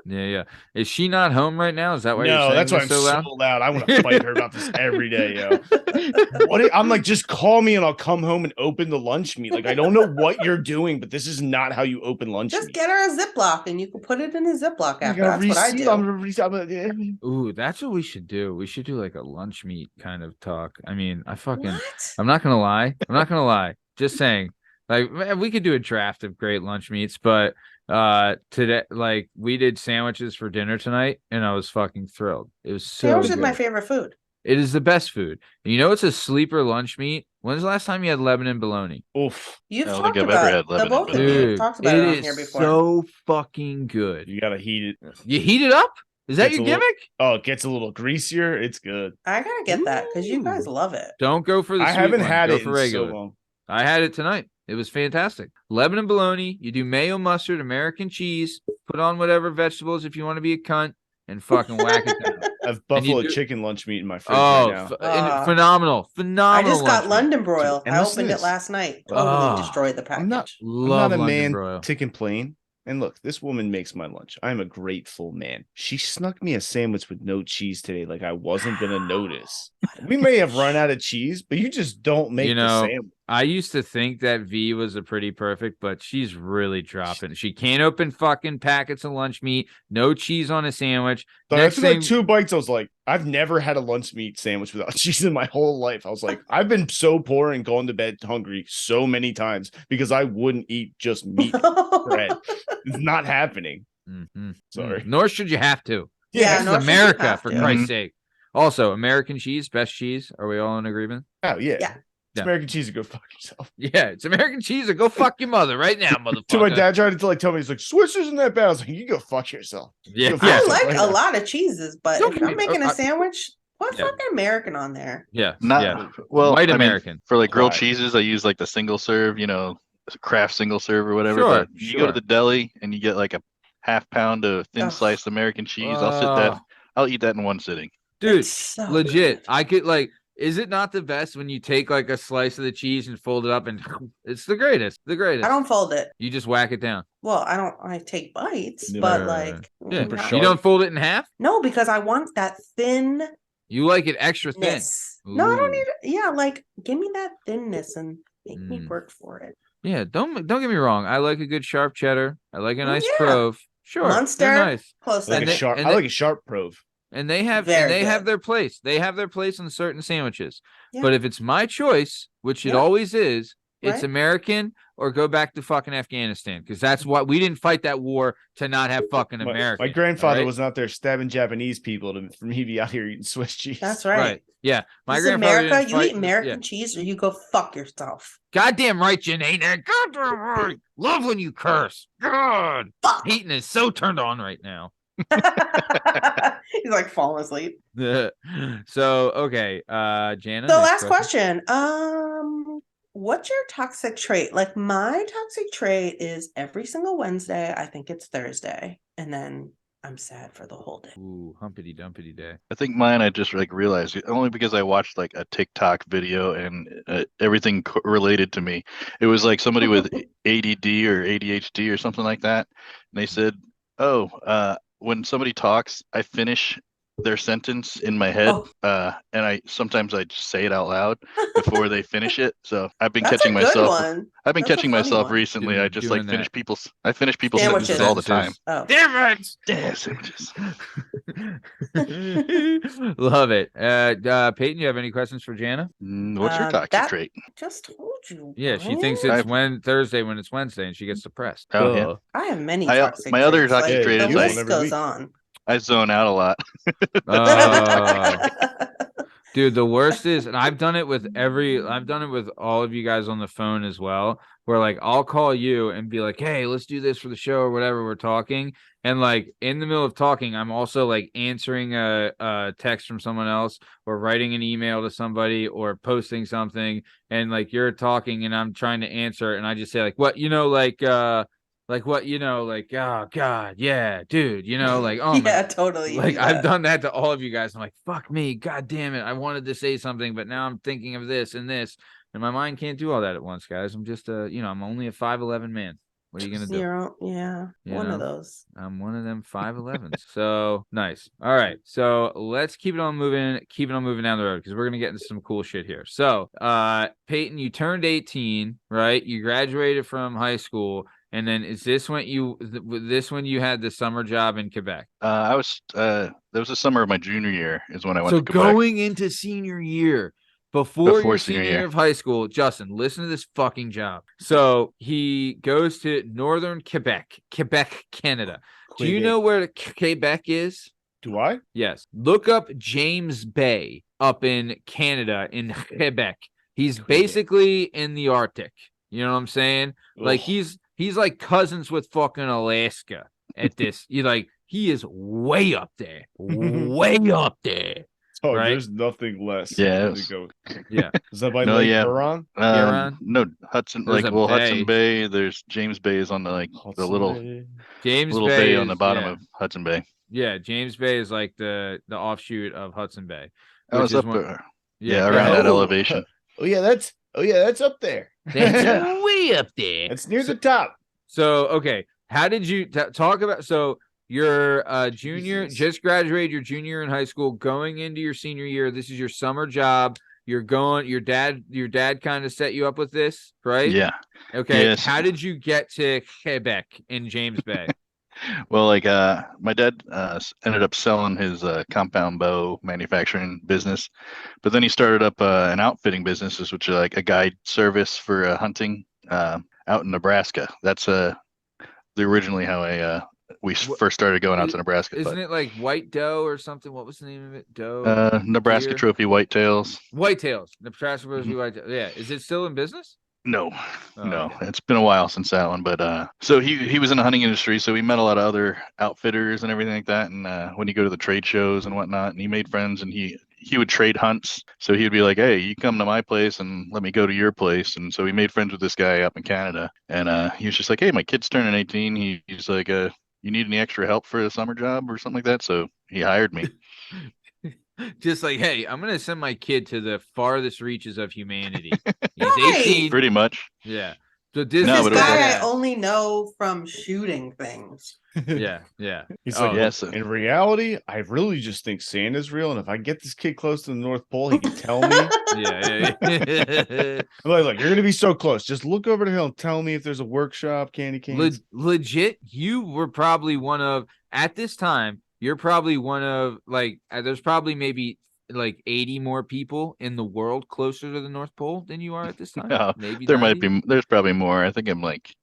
Yeah. Is she not home right now? Is that why you're No, saying that's why I'm this so so loud? loud. I want to fight her about this every day, yo. I'm like, just call me and I'll come home and open the lunch meat. Like, I don't know what you're doing, but this is not how you open lunch Just meat. get her a Ziploc and you can put it in a Ziploc I after. gotta That's what I reseal- do. Ooh, that's what we should do. We should do like a lunch meat kind of talk. I mean, What? I'm not gonna lie. Just saying. Like, man, we could do a draft of great lunch meats, but today, like, we did sandwiches for dinner tonight, and I was fucking thrilled. It was so Sandwich is good. my favorite food. It is the best food. You know, it's a sleeper lunch meat. When's the last time you had Lebanon bologna? Oof. You've I don't talked think I've about ever had the Lebanon both of you bologna. have talked about it on here before. So fucking good. You gotta heat it. You heat it up? Is that Gets your a little- gimmick? Oh, it gets a little greasier. It's good. I gotta get that because you guys Ooh. love it. Don't go for the I sweet haven't one. had Go it for in regular. so long. I had it tonight. It was fantastic. Lebanon bologna. You do mayo, mustard, American cheese. Put on whatever vegetables if you want to be a cunt, and fucking whack it down. I have And you buffalo do- chicken lunch meat in my fridge Oh, right now. and phenomenal. I just got lunch meat. London broil. And I listen to opened it this. last night. Totally Ah. destroyed the package. I'm not Love a London man broil. to complain. And look, this woman makes my lunch. I'm a grateful man. She snuck me a sandwich with no cheese today, like I wasn't gonna notice. We may have run out of cheese, but you just don't make You the know, sandwich. I used to think that V was a pretty perfect, but she's really dropping. She can't open fucking packets of lunch meat. No cheese on a sandwich. So Next after like thing, 2 bites, I was like, I've never had a lunch meat sandwich without cheese in my whole life. I was like, I've been so poor and gone to bed hungry so many times because I wouldn't eat just meat bread. It's not happening. Mhm. Sorry. Nor should you have to. Yeah, This nor is should you America, have for to. Christ's sake. Also, American cheese, best cheese. Are we all in agreement? Oh yeah. Yeah. It's Yeah. American cheese to go fuck yourself. Yeah, it's American cheese. Or go fuck your mother right now, motherfucker. To my dad tried to like tell me, he's like, Swiss isn't that bad. I was like, you go fuck yourself. Yeah, Go I fuck like yourself a right now. lot of cheeses, but Don't if get I'm me- making I- a sandwich, put Yeah. fucking American on there. yeah, Not yeah. well. White I mean, American. for like grilled Why? cheeses, I use like the single serve, craft single serve or whatever. Sure, But you go to sure. the deli and you get like a half pound of thin Ugh. sliced American cheese. Oh. I'll eat that in one sitting. Dude, It's so legit. good. I could like. Is it not the best when you take like a slice of the cheese and fold it up and it's the greatest. The greatest. I don't fold it. You just whack it down. Well, I take bites, Yeah. but Right. like Yeah. For not- sure. You don't fold it in half. no, because I want that thinness. You like it extra thin. No, I don't Ooh. need it. Yeah, like give me that thinness and make me Mm. work for it. Yeah, don't get me wrong. I like a good sharp cheddar. I like a nice Yeah. Prove. Sure, Munster. they're nice. Close I like, And a they- sharp, and I they- like a sharp prove. And they have Very good. their place. They have their place on certain sandwiches. Yeah. But if it's my choice, which it Yeah. always is, it's Right. American or go back to fucking Afghanistan because that's what we didn't fight that war to not have fucking American. My grandfather all right? was out there stabbing Japanese people for me to be out here eating Swiss cheese. That's right. right. Yeah, my This is grandfather. America. didn't You fight eat this- American yeah. cheese or you go fuck yourself. Goddamn right, Janae. Goddamn right. Love when you curse. God, Fuck. Peyton is so turned on right now. He's like falling asleep. So okay, Jana. So next last question. What's your toxic trait? Like my toxic trait is every single Wednesday, I think it's Thursday. And then I'm sad for the whole day. Ooh, humpity dumpity day. I think mine, I just like realized only because I watched like a TikTok video and everything related to me. It was like somebody with ADD or ADHD or something like that. And they said, oh, when somebody talks, I finish their sentence in my head. Oh. And I sometimes I just say it out loud before they finish it. So I've been That's catching a good myself. one. I've been That's a catching funny myself one. recently. I just Doing like that. I finish people's Sandwiches. sentences all the time. Oh. Damn it! Yeah, sandwiches. Love it. Peyton, you have any questions for Jana? What's your toxic that trait? just told you. Yeah, she Brian. thinks it's Thursday when it's Wednesday, and she gets depressed. Oh, yeah. Duh. I have many My toxic other traits. toxic Like, trait the is list every goes week. on. I zone out a lot. Dude, the worst is, and I've done it with all of you guys on the phone as well, where like I'll call you and be like, hey, let's do this for the show or whatever we're talking. And like in the middle of talking, I'm also like answering a text from someone else or writing an email to somebody or posting something. And like you're talking and I'm trying to answer and I just say like, what, what, oh God, yeah, dude, like, oh my. Yeah, totally. Like do I've that. done that to all of you guys. I'm like, fuck me, god damn it. I wanted to say something, but now I'm thinking of this and this. And my mind can't do all that at once, guys. I'm just I'm only a 5'11" man. What are you gonna do? One of those. I'm one of them 5'11s. So nice. All right. So let's keep it on moving down the road because we're gonna get into some cool shit here. So Peyton, you turned 18, right? You graduated from high school. And then is this when you had the summer job in Quebec? That was the summer of my junior year is when I went So to Quebec. going into senior year, before your senior year of high school, Justin, listen to this fucking job. So he goes to northern Quebec, Canada. Do you know where Quebec is? Do I? Yes. Look up James Bay up in Canada in Quebec. He's basically in the Arctic. You know what I'm saying? Like he's like cousins with fucking Alaska at this. He is way up there. Way up there. Oh, right? There's nothing less. Yeah. Yeah. Is that by No, Lake yeah. Huron? No, Hudson. There's a Hudson Bay. There's James Bay is on the the little James little Bay bay on the bottom of Hudson Bay. Yeah, James Bay is like the offshoot of Hudson Bay. I was up around that elevation. That's up there. That's way up there. It's near the top. So, okay, how did you talk about? So, you're a junior, just graduated your junior year in high school, going into your senior year. This is your summer job. You're going. Your dad kind of set you up with this, right? Yeah. Okay. Yes. How did you get to Quebec in James Bay? Well, my dad ended up selling his compound bow manufacturing business, but then he started up an outfitting business, which is like a guide service for hunting out in Nebraska. That's originally how we first started going out to Nebraska. Isn't it like White Doe or something? What was the name of it? Doe? Nebraska deer? Trophy Whitetails. Whitetails. Nebraska Trophy Whitetails. Yeah. Is it still in business? No, okay. It's been a while since that one, but so he was in the hunting industry, so we met a lot of other outfitters and everything like that. And when you go to the trade shows and whatnot, and he made friends, and he would trade hunts. So he would be like, "Hey, you come to my place and let me go to your place." And so he made friends with this guy up in Canada, and he was just like, "Hey, my kid's turning 18." He's like, "You need any extra help for a summer job or something like that?" So he hired me. Just like, hey, I'm gonna send my kid to the farthest reaches of humanity. He's Right. 18. Pretty much. Yeah. So this No, This but it was guy like- I only know from shooting things. Yeah. He's Oh, like, yes. in reality, I really just think Santa's real, and if I get this kid close to the North Pole, he can tell me. Yeah. I'm like, you're gonna be so close. Just look over the hill and tell me if there's a workshop, candy canes. Legit, you were probably one of at this time. You're probably one of like there's probably maybe like 80 more people in the world closer to the North Pole than you are at this time. No, maybe there 90? might be. There's probably more. I think I'm like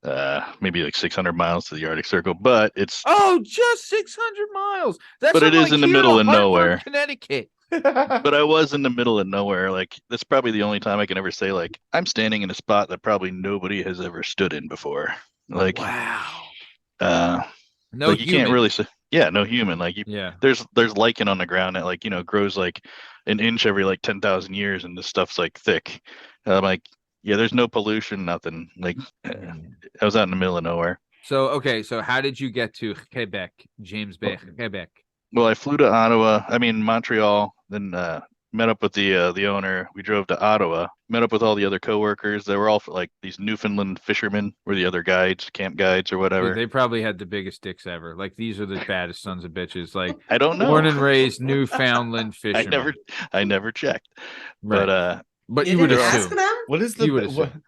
maybe like 600 miles to the Arctic Circle, but it's just 600 miles. That's But it from, is like, in the here to middle of Hartford, nowhere. Connecticut. but I was in the middle of nowhere. Like that's probably the only time I can ever say like I'm standing in a spot that probably nobody has ever stood in before. Like Wow. No, like you human. can't really say. Yeah, no human. Like Yeah. there's lichen on the ground that like grows like an inch every like 10,000 years, and this stuff's like thick. And I'm like, yeah, there's no pollution, nothing. Like I was out in the middle of nowhere. So how did you get to Quebec, James Bay, Quebec? Well, I flew to Montreal, then met up with the owner. We drove to Ottawa, met up with all the other coworkers. They were all like these Newfoundland fishermen, were the other guides, camp guides or whatever. Dude, they probably had the biggest dicks ever. Like these are the baddest sons of bitches. Like I don't know. born and raised Newfoundland fishermen. I never checked. Right. But You you would didn't assume. ask them? What is You would the assume.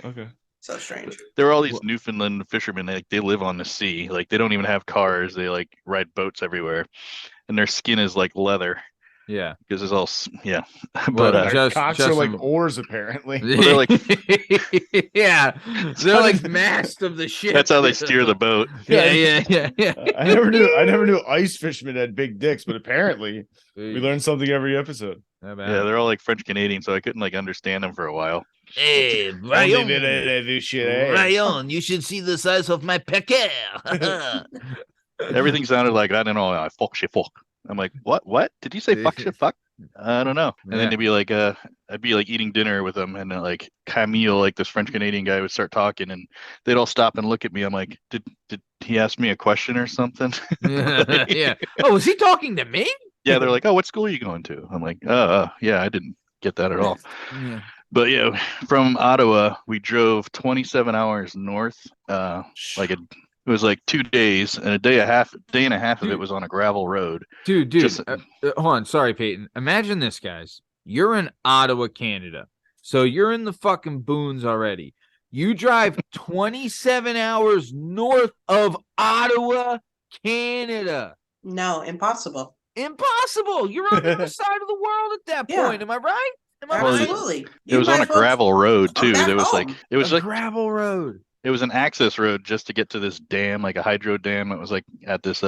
Okay. So strange. There were all these Newfoundland fishermen. They live on the sea. Like they don't even have cars. They like ride boats everywhere, and their skin is like leather Yeah. because it's all Well, but Their just cocks are like some- oars, apparently. they're like yeah, they're like mast of the ship. that's how they steer the boat. Yeah. I never knew ice fishermen had big dicks, but apparently we learn something every episode. Not Yeah, bad. they're all like French Canadian, so I couldn't like understand them for a while. Hey, Ryan, you should see the size of my pecker. Everything sounded like I don't know. Fuck shit, fuck. I'm like, what? Did you say fuck shit, fuck? I don't know. And Yeah. then they'd be like, I'd be like eating dinner with them, and then like Camille, like this French Canadian guy, would start talking, and they'd all stop and look at me. I'm like, did he ask me a question or something? Yeah. Oh, was he talking to me? Yeah, they're like, oh, what school are you going to? I'm like, yeah, I didn't get that at all. Yeah. But yeah, from Ottawa, we drove 27 hours north. It was like 2 days, and a day and a half of it was on a gravel road. Dude, Just- hold on. Sorry, Peyton. Imagine this, guys. You're in Ottawa, Canada. So you're in the fucking boons already. You drive 27 hours north of Ottawa, Canada. No, impossible. Impossible. You're on the other side of the world at that Yeah. point. Am I right? Am I Well, right? Absolutely. It was on a gravel road too. back There was like home. it was A like gravel road. it was an access road just to get to this dam, like a hydro dam. It was like at this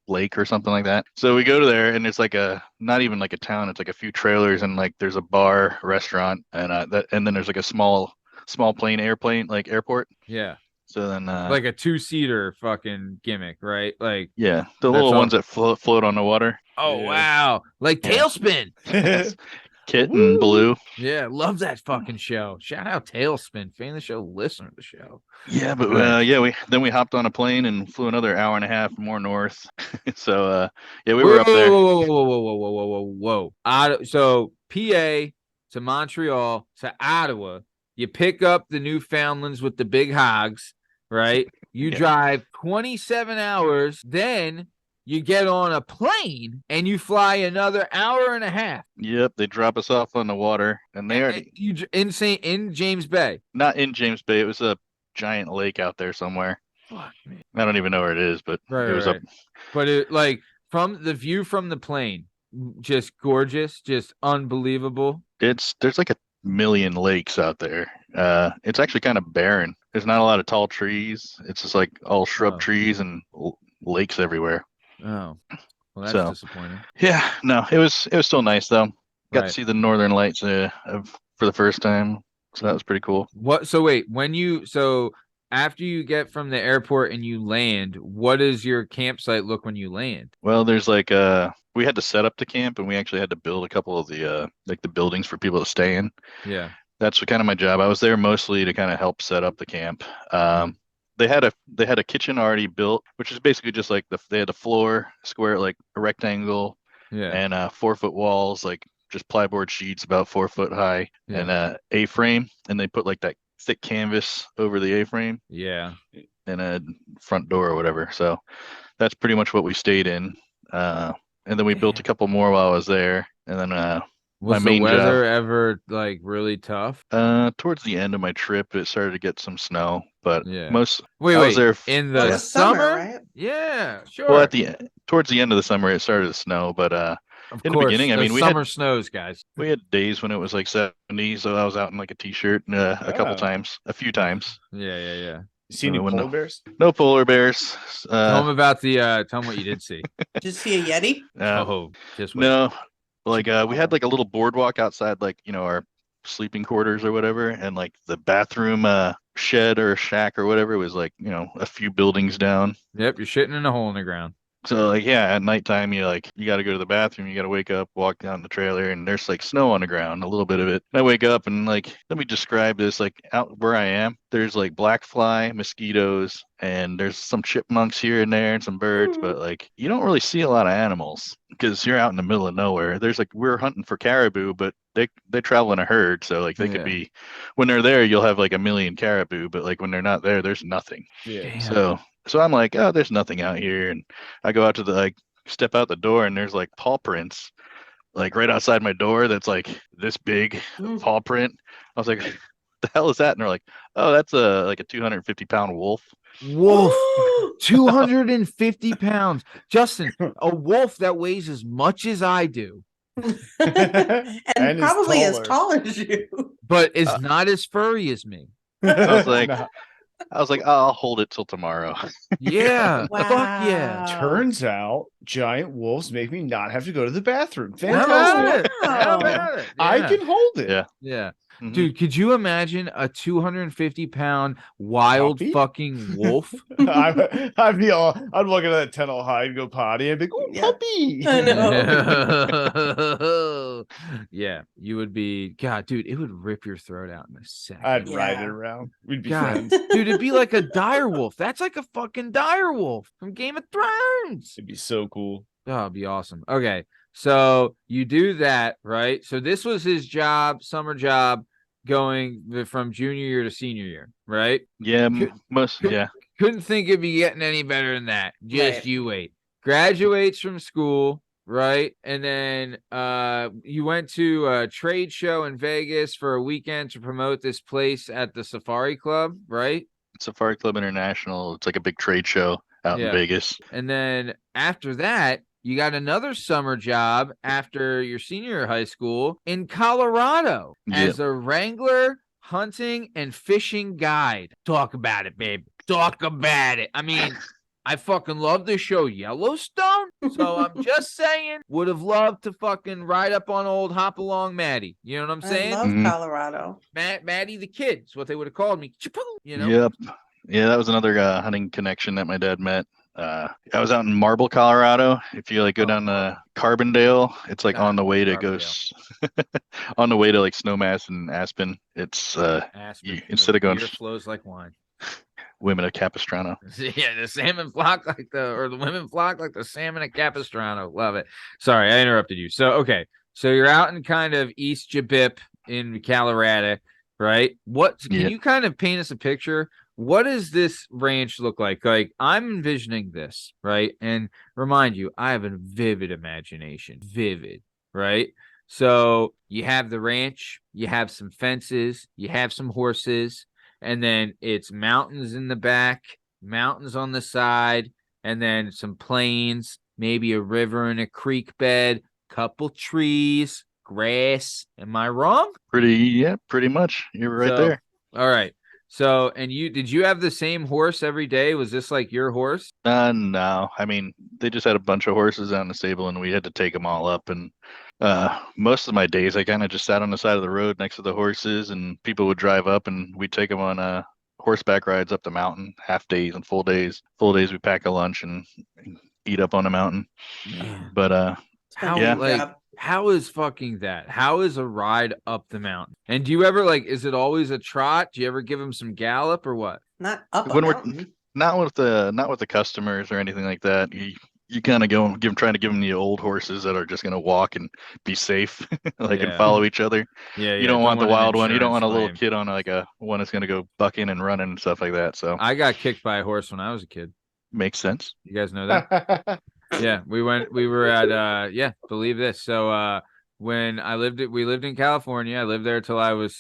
lake or something like that. So we go to there, and it's like not even like a town. It's like a few trailers, and like there's a bar, restaurant, and and then there's like a small airplane like airport. Yeah. So then Like a 2-seater fucking gimmick, right? Like, yeah, the That's little all- ones that float on the water. oh, Yeah. wow. Like Yeah. Tailspin. Kit and Blue. Yeah. Love that fucking show. Shout out Tailspin. Fan of the show, listener of the show. Yeah, but Right. we hopped on a plane and flew another hour and a half more north. So yeah, we Whoa, were up there. Whoa. So PA to Montreal to Ottawa, you pick up the Newfoundlands with the big hogs, right? You Yeah. drive 27 hours, then you get on a plane and you fly another hour and a half. Yep, they drop us off on the water, and they are In James Bay. not in James Bay. It was a giant lake out there somewhere. Fuck me. I don't even know where it is, but Right, it was right. up. But it like from the view from the plane, just gorgeous, just unbelievable. There's like a million lakes out there. It's actually kind of barren. There's not a lot of tall trees. It's just like all shrub Oh. trees and lakes everywhere. Oh, well, that's So- disappointing. Yeah, no, it was still nice though. Got Right. to see the northern lights for the first time, so that was pretty cool. What? So wait, after you get from the airport and you land, what does your campsite look when you land? Well, there's like we had to set up the camp, and we actually had to build a couple of the like the buildings for people to stay in. Yeah. That's kind of my job. I was there mostly to kind of help set up the camp. They had a kitchen already built, which is basically just like they had a floor, square, like a rectangle, Yeah. and 4-foot walls, like just plyboard sheets about 4 foot high, Yeah. and A-frame, and they put like that thick canvas over the A-frame Yeah. and a front door or whatever. So that's pretty much what we stayed in. And then we built a couple more while I was there, and then Was my the main weather ever like really tough? towards the end of my trip, it started to get some snow, but Yeah. I was there in Well, the the summer, summer? right? Yeah, sure. well towards the end of the summer it started to snow, but of in the course, beginning, I the mean, summer snows, guys. we had days when it was like 70, so I was out in like a t-shirt a few times. Yeah. You see any When polar the- bears? No polar bears. Tell them about tell them what you did see. Did you see a Yeti? Oh, just wait. No, like we had like a little boardwalk outside, like our sleeping quarters or whatever, and like the bathroom shed or shack or whatever was like a few buildings down. Yep, you're shitting in a hole in the ground. So like yeah, at nighttime you got to go to the bathroom, you got to wake up, walk down the trailer, and there's like snow on the ground, a little bit of it. And I wake up and like let me describe this like out where I am. There's like black fly, mosquitoes, and there's some chipmunks here and there and some birds, but like you don't really see a lot of animals because you're out in the middle of nowhere. There's like we're hunting for caribou, but they travel in a herd, so like they could be when they're there, you'll have like a million caribou, but like when they're not there, there's nothing. Yeah. Damn. So I'm like, oh, there's nothing out here, and I go out to the like step out the door, and there's like paw prints, like right outside my door. That's like this big paw print. I was like, the hell is that? And they're like, oh, that's a like a 250-pound wolf. Wolf, 250 pounds. Justin, a wolf that weighs as much as I do, and is probably as taller. tall as you. but is not as furry as me. I was like, No. I'll hold it till tomorrow. Yeah, Wow. fuck yeah. Turns out giant wolves make me not have to go to the bathroom. How about Fantastic. it? How Wow. about it? I Yeah. can hold it. Yeah. Yeah. Mhm. Dude, could you imagine a 250-pound wild Puppy? fucking wolf? I'd be all, I'd walk into that tunnel high and go potty and be like, oh, Yeah. puppy. I know. Yeah, you would be, God, dude, it would rip your throat out in a second. I'd ride Yeah. it around. We'd be God, friends. dude, it'd be like a dire wolf. That's like a fucking dire wolf from Game of Thrones. It'd be so cool. Oh, it'd be awesome. Okay, so you do that, right? So this was his job, summer job, going from junior year to senior year, right? Yeah, Could- most could- yeah. Couldn't think it'd be getting any better than that. Just Right. you wait. Graduates from school, right? And then you went to a trade show in Vegas for a weekend to promote this place at the Safari Club, right? Safari Club International. It's like a big trade show out Yeah. in Vegas. And then after that, you got another summer job after your senior year of high school in Colorado as a wrangler, hunting, and fishing guide. Talk about it, babe. Talk about it. I mean, I fucking love the show Yellowstone. So I'm just saying, would have loved to fucking ride up on old Hopalong Matty. You know what I'm I saying? love Mhm. Colorado. Matty the kid is what they would have called me. Chapoo, you know? Yep. Yeah, that was another hunting connection that my dad met. I was out in Marble, Colorado. If you like go Oh, down to Marble. Carbondale, it's like Ah, on the way to Carbondale. on the way to like Snowmass and Aspen. It's Aspen. instead of going beer flows like wine. women of Capistrano. Yeah, the salmon flock like the women flock like the salmon at Capistrano. Love it. Sorry, I interrupted you. So okay, so you're out in kind of East Jabip in Colorado, right? Can Yeah. you kind of paint us a picture? What does this ranch look like? Like I'm envisioning this, right? And remind you, I have a vivid imagination. Vivid, right? So you have the ranch, you have some fences, you have some horses, and then it's mountains in the back, mountains on the side, and then some plains, maybe a river and a creek bed, couple trees, grass. Am I wrong? Pretty much. You're right So, there. All right. So, and did you have the same horse every day? Was this like your horse? No, I mean they just had a bunch of horses out in the stable, and we had to take them all up. And most of my days, I kind of just sat on the side of the road next to the horses, and people would drive up, and we'd take them on horseback rides up the mountain, half days and full days. Full days, we pack a lunch and eat up on the mountain. Man, But how yeah. how is fucking that? How is a ride up the mountain? And do you ever is it always a trot? Do you ever give them some gallop or what? Not up a When we're- mountain. not with the customers or anything like that. You kind of trying to give them the old horses that are just going to walk and be safe, like Yeah. and follow each other. Yeah, You don't want the an wild one. You don't want a insurance little claim. kid on like a one that's going to go bucking and running and stuff like that. So I got kicked by a horse when I was a kid. makes sense. You guys know that? Yeah, we were at believe this. So when we lived in California. I lived there till I was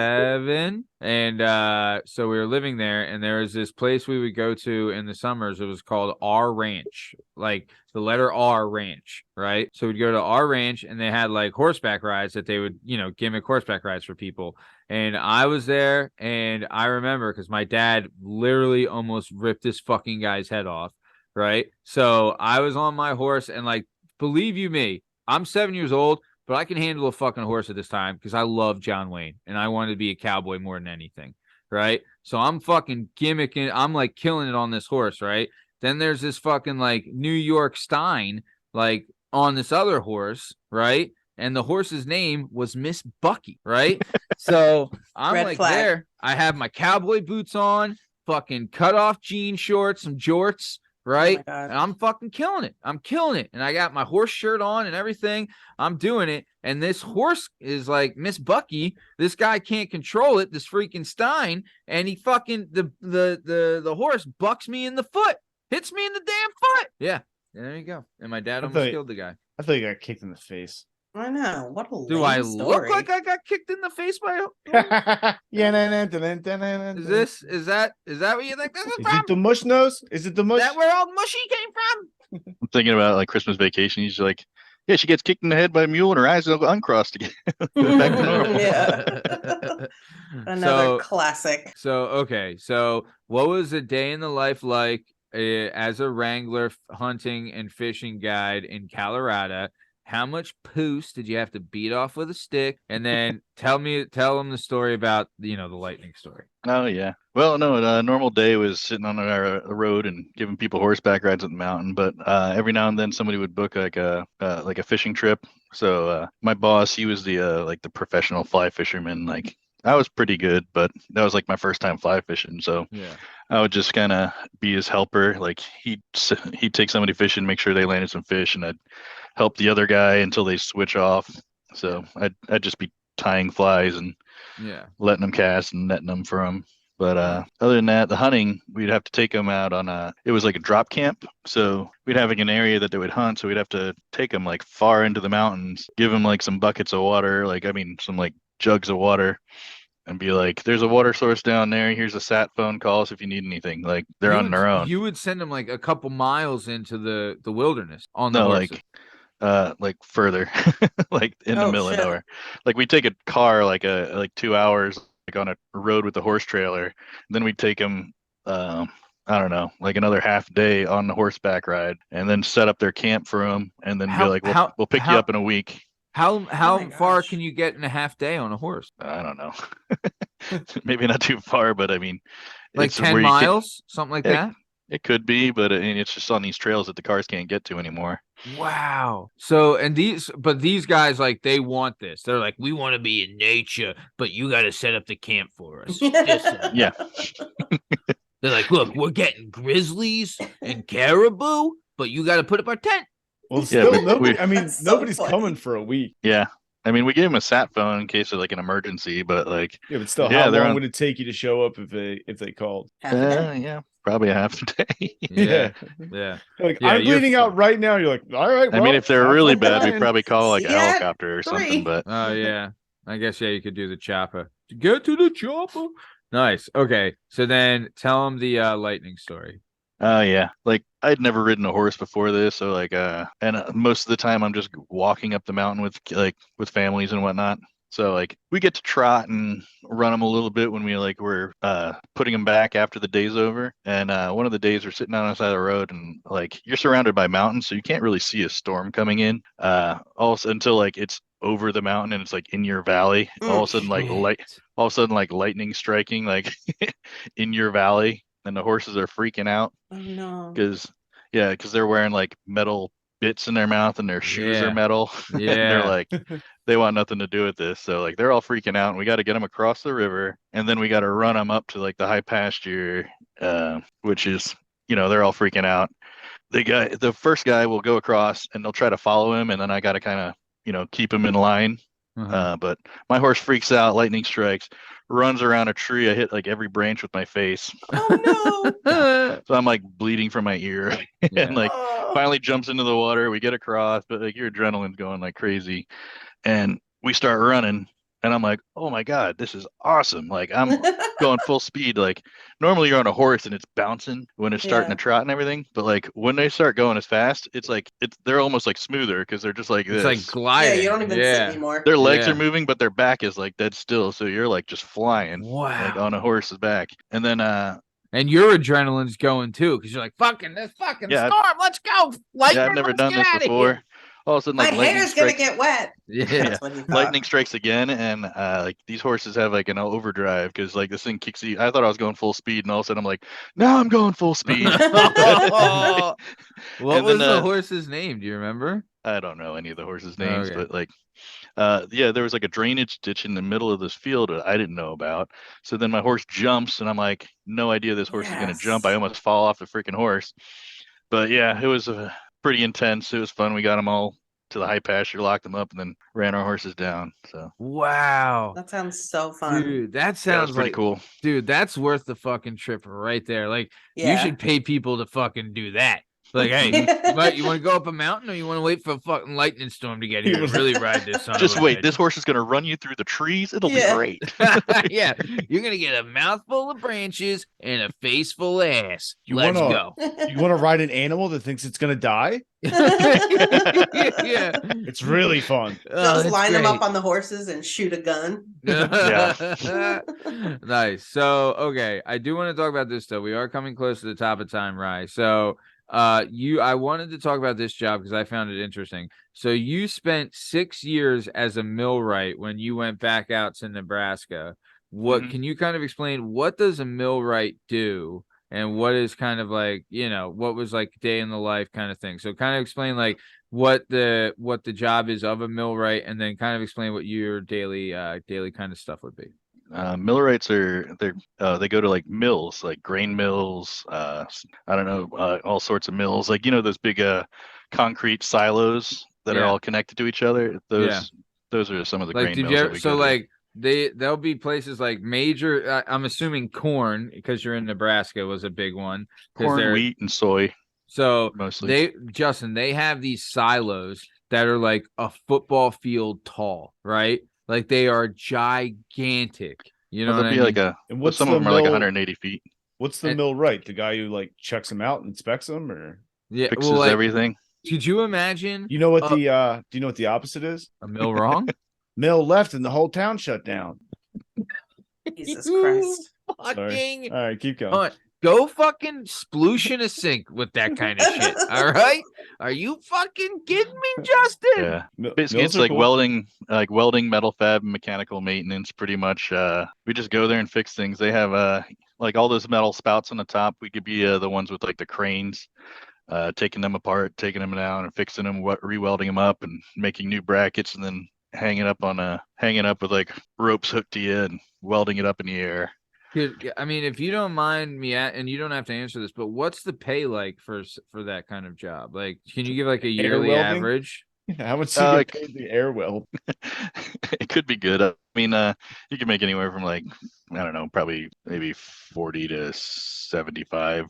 7. And so we were living there, and there was this place we would go to in the summers. It was called R Ranch, like the letter R Ranch, right? So we'd go to R Ranch, and they had like horseback rides that they would, gimmick horseback rides for people. And I was there, and I remember because my dad literally almost ripped this fucking guy's head off, right? So I was on my horse, and like, believe you me, I'm 7 years old, but I can handle a fucking horse at this time because I love John Wayne and I wanted to be a cowboy more than anything, right? So I'm fucking gimmicking. I'm like killing it on this horse, right? Then there's this fucking like New York Stein, like on this other horse, right? And the horse's name was Miss Bucky, right? So I'm Red like flag. there. I have my cowboy boots on, fucking cut off jean shorts, some jorts, right? Oh my God. And I'm fucking killing it. I'm killing it. And I got my horse shirt on and everything. I'm doing it. And this horse is like Miss Bucky. This guy can't control it, this freaking Stein. And he fucking the horse bucks me in the foot. Hits me in the damn foot. Yeah. There you go. And my dad almost killed the guy. I thought you got kicked in the face. I know. What a Do lame I story. look like I got kicked in the face by is that what you think this is Is from? it the mush nose? Is it the mush? Is that where all mushy came from? I'm thinking about like Christmas Vacation. He's like, yeah, she gets kicked in the head by a mule and her eyes will uncrossed again. Back to normal. Yeah. Another classic. So what was a day in the life like as a wrangler hunting and fishing guide in Colorado? How much poos did you have to beat off with a stick? And then tell them the story about, the lightning story. Oh yeah. Well, no, a normal day was sitting on a road and giving people horseback rides at the mountain. But every now and then somebody would book like a fishing trip. So my boss, he was the the professional fly fisherman. Like I was pretty good, but that was like my first time fly fishing. So Yeah. I would just kind of be his helper. Like he'd take somebody fishing, make sure they landed some fish, and I'd help the other guy until they switch off. So I'd just be tying flies and letting them cast and netting them for them. But other than that, the hunting, we'd have to take them out on it was like a drop camp. So we'd have like an area that they would hunt. So we'd have to take them like far into the mountains, give them like some buckets of water, some like jugs of water, and be like, there's a water source down there. Here's a sat phone, call us if you need anything. Like they're on their own. You would send them like a couple miles into the wilderness on the horses. Like further, like in the middle of nowhere. Like we take a car like 2 hours like on a road with a horse trailer. Then we'd take them I don't know, like another half day on the horseback ride, and then set up their camp for them, and then be like, we'll pick you up in a week. How far can you get in a half day on a horse? I don't know. Maybe not too far, but I mean, like 10 miles, something like that. It could be, but it's just on these trails that the cars can't get to anymore. Wow. So, these guys, like, they want this. They're like, we want to be in nature, but you got to set up the camp for us. Yeah. They're like, look, we're getting grizzlies and caribou, but you got to put up our tent. Well, still, nobody's coming for a week. Yeah. I mean, we gave them a sat phone in case of like an emergency, but like, but still, how long would it take you to show up if they called? Yeah, probably a half a day. Yeah. Like I'm bleeding out right now. You're like, all right. Well, I mean, if they're really bad, we'd probably call like a helicopter or something. But yeah, I guess you could do the chopper. Get to the chopper. Nice. Okay, so then tell them the lightning story. Oh yeah, like I'd never ridden a horse before this, so like most of the time I'm just walking up the mountain with families and whatnot. So like we get to trot and run them a little bit when we're putting them back after the day's over. And one of the days we're sitting on the side of the road and like you're surrounded by mountains, so you can't really see a storm coming in. Also until like it's over the mountain and it's like in your valley. All of a sudden like lightning striking like in your valley. And the horses are freaking out. Oh no! Because they're wearing like metal bits in their mouth and their shoes are metal. Yeah, and they're like, they want nothing to do with this. So like they're all freaking out, and we got to get them across the river, and then we got to run them up to like the high pasture, which is they're all freaking out. The first guy will go across, and they'll try to follow him, and then I got to kind of keep him in line. But my horse freaks out, lightning strikes, runs around a tree. I hit like every branch with my face. Oh no! So I'm like bleeding from my ear, and like finally jumps into the water. We get across, but like your adrenaline's going like crazy, and we start running. And I'm like, oh my God, this is awesome. Like I'm going full speed. Like normally you're on a horse and it's bouncing when it's starting to trot and everything. But like when they start going as fast, they're almost like smoother because they're just like this. It's like gliding. Yeah, you don't even sit anymore. Their legs are moving, but their back is like dead still. So you're like just flying like on a horse's back. And then and your adrenaline's going too because you're like, fucking this fucking storm. Let's go. Lightning, I've never done this before. all of a sudden, My like lightning hair's gonna strikes. get wet. Yeah. That's what he thought. Lightning strikes again, and like these horses have like an overdrive because like this thing kicks you. I thought I was going full speed, and all of a sudden I'm like, now I'm going full speed. What And was then, the horse's name? Do you remember? I don't know any of the horses' names, Okay. but like, yeah, there was like a drainage ditch in the middle of this field that I didn't know about. So then my horse jumps, and I'm like, no idea this horse is gonna jump. I Yes. almost fall off the freaking horse. But yeah, it was pretty intense. It was fun. We got them all to the high pasture, locked them up, and then ran our horses down. So Wow. That sounds so fun. Dude, that yeah, it was sounds pretty like cool. dude, that's worth the fucking trip right there. Like you Yeah. should pay people to fucking do that. Like, hey, but you want to go up a mountain or you want to wait for a fucking lightning storm to get here and really ride this son Just of a wait. bitch? This horse is gonna run you through the trees. It'll Yeah. be great. Yeah, you're gonna get a mouthful of branches and a face full of ass. You Let's wanna- go. You want to ride an animal that thinks it's gonna die? Yeah. It's really fun. Just line them up on the horses and shoot a gun. Nice. So, okay, I do want to talk about this though. We are coming close to the top of time, Rye. So, I wanted to talk about this job because I found it interesting. So, you spent 6 years as a millwright when you went back out to Nebraska. What Mhm. can you kind of explain? What does a millwright do? And what is kind of like, what was like day in the life kind of thing. So kind of explain like what the job is of a millwright, and then kind of explain what your daily kind of stuff would be. Millwrights they go to like mills, like grain mills, I don't know, all sorts of mills, like those big concrete silos that are Yeah. all connected to each other. Those are some of the Like, grain did mills you that ever, we so go to. like there'll be places like major, I'm assuming corn, because you're in Nebraska, was a big one. 'Cause Corn, they're- wheat, and soy So mostly. they have these silos that are like a football field tall, right? Like they are gigantic. You know Well, what there'll I be mean? like And what's some the of them are like mill? 180 feet. What's the And- mill right? The guy who like checks them out and inspects them, or Yeah. Fixes Well, like, everything. could you imagine you know what Uh, do you know what the opposite is? a mill wrong? Mill left and the whole town shut down. Jesus You Christ. Fucking All right, keep going. go fucking sploosh in a sink with that kind of shit. All right? Are you fucking kidding me, Justin? Yeah. Mill- Basically, mills it's are like cool. welding, metal fab, and mechanical maintenance. Pretty much, we just go there and fix things. They have like all those metal spouts on the top. We could be the ones with like the cranes, taking them apart, taking them down, and fixing them, re-welding them up, and making new brackets, and then hanging up with like ropes hooked to you and welding it up in the air. I mean, if you don't mind me, and you don't have to answer this, but what's the pay like for that kind of job? Like, can you give like a yearly welding? average? How much do you Like- get paid the air weld? It could be good. I mean, you can make anywhere from like, I don't know, probably maybe 40 to 75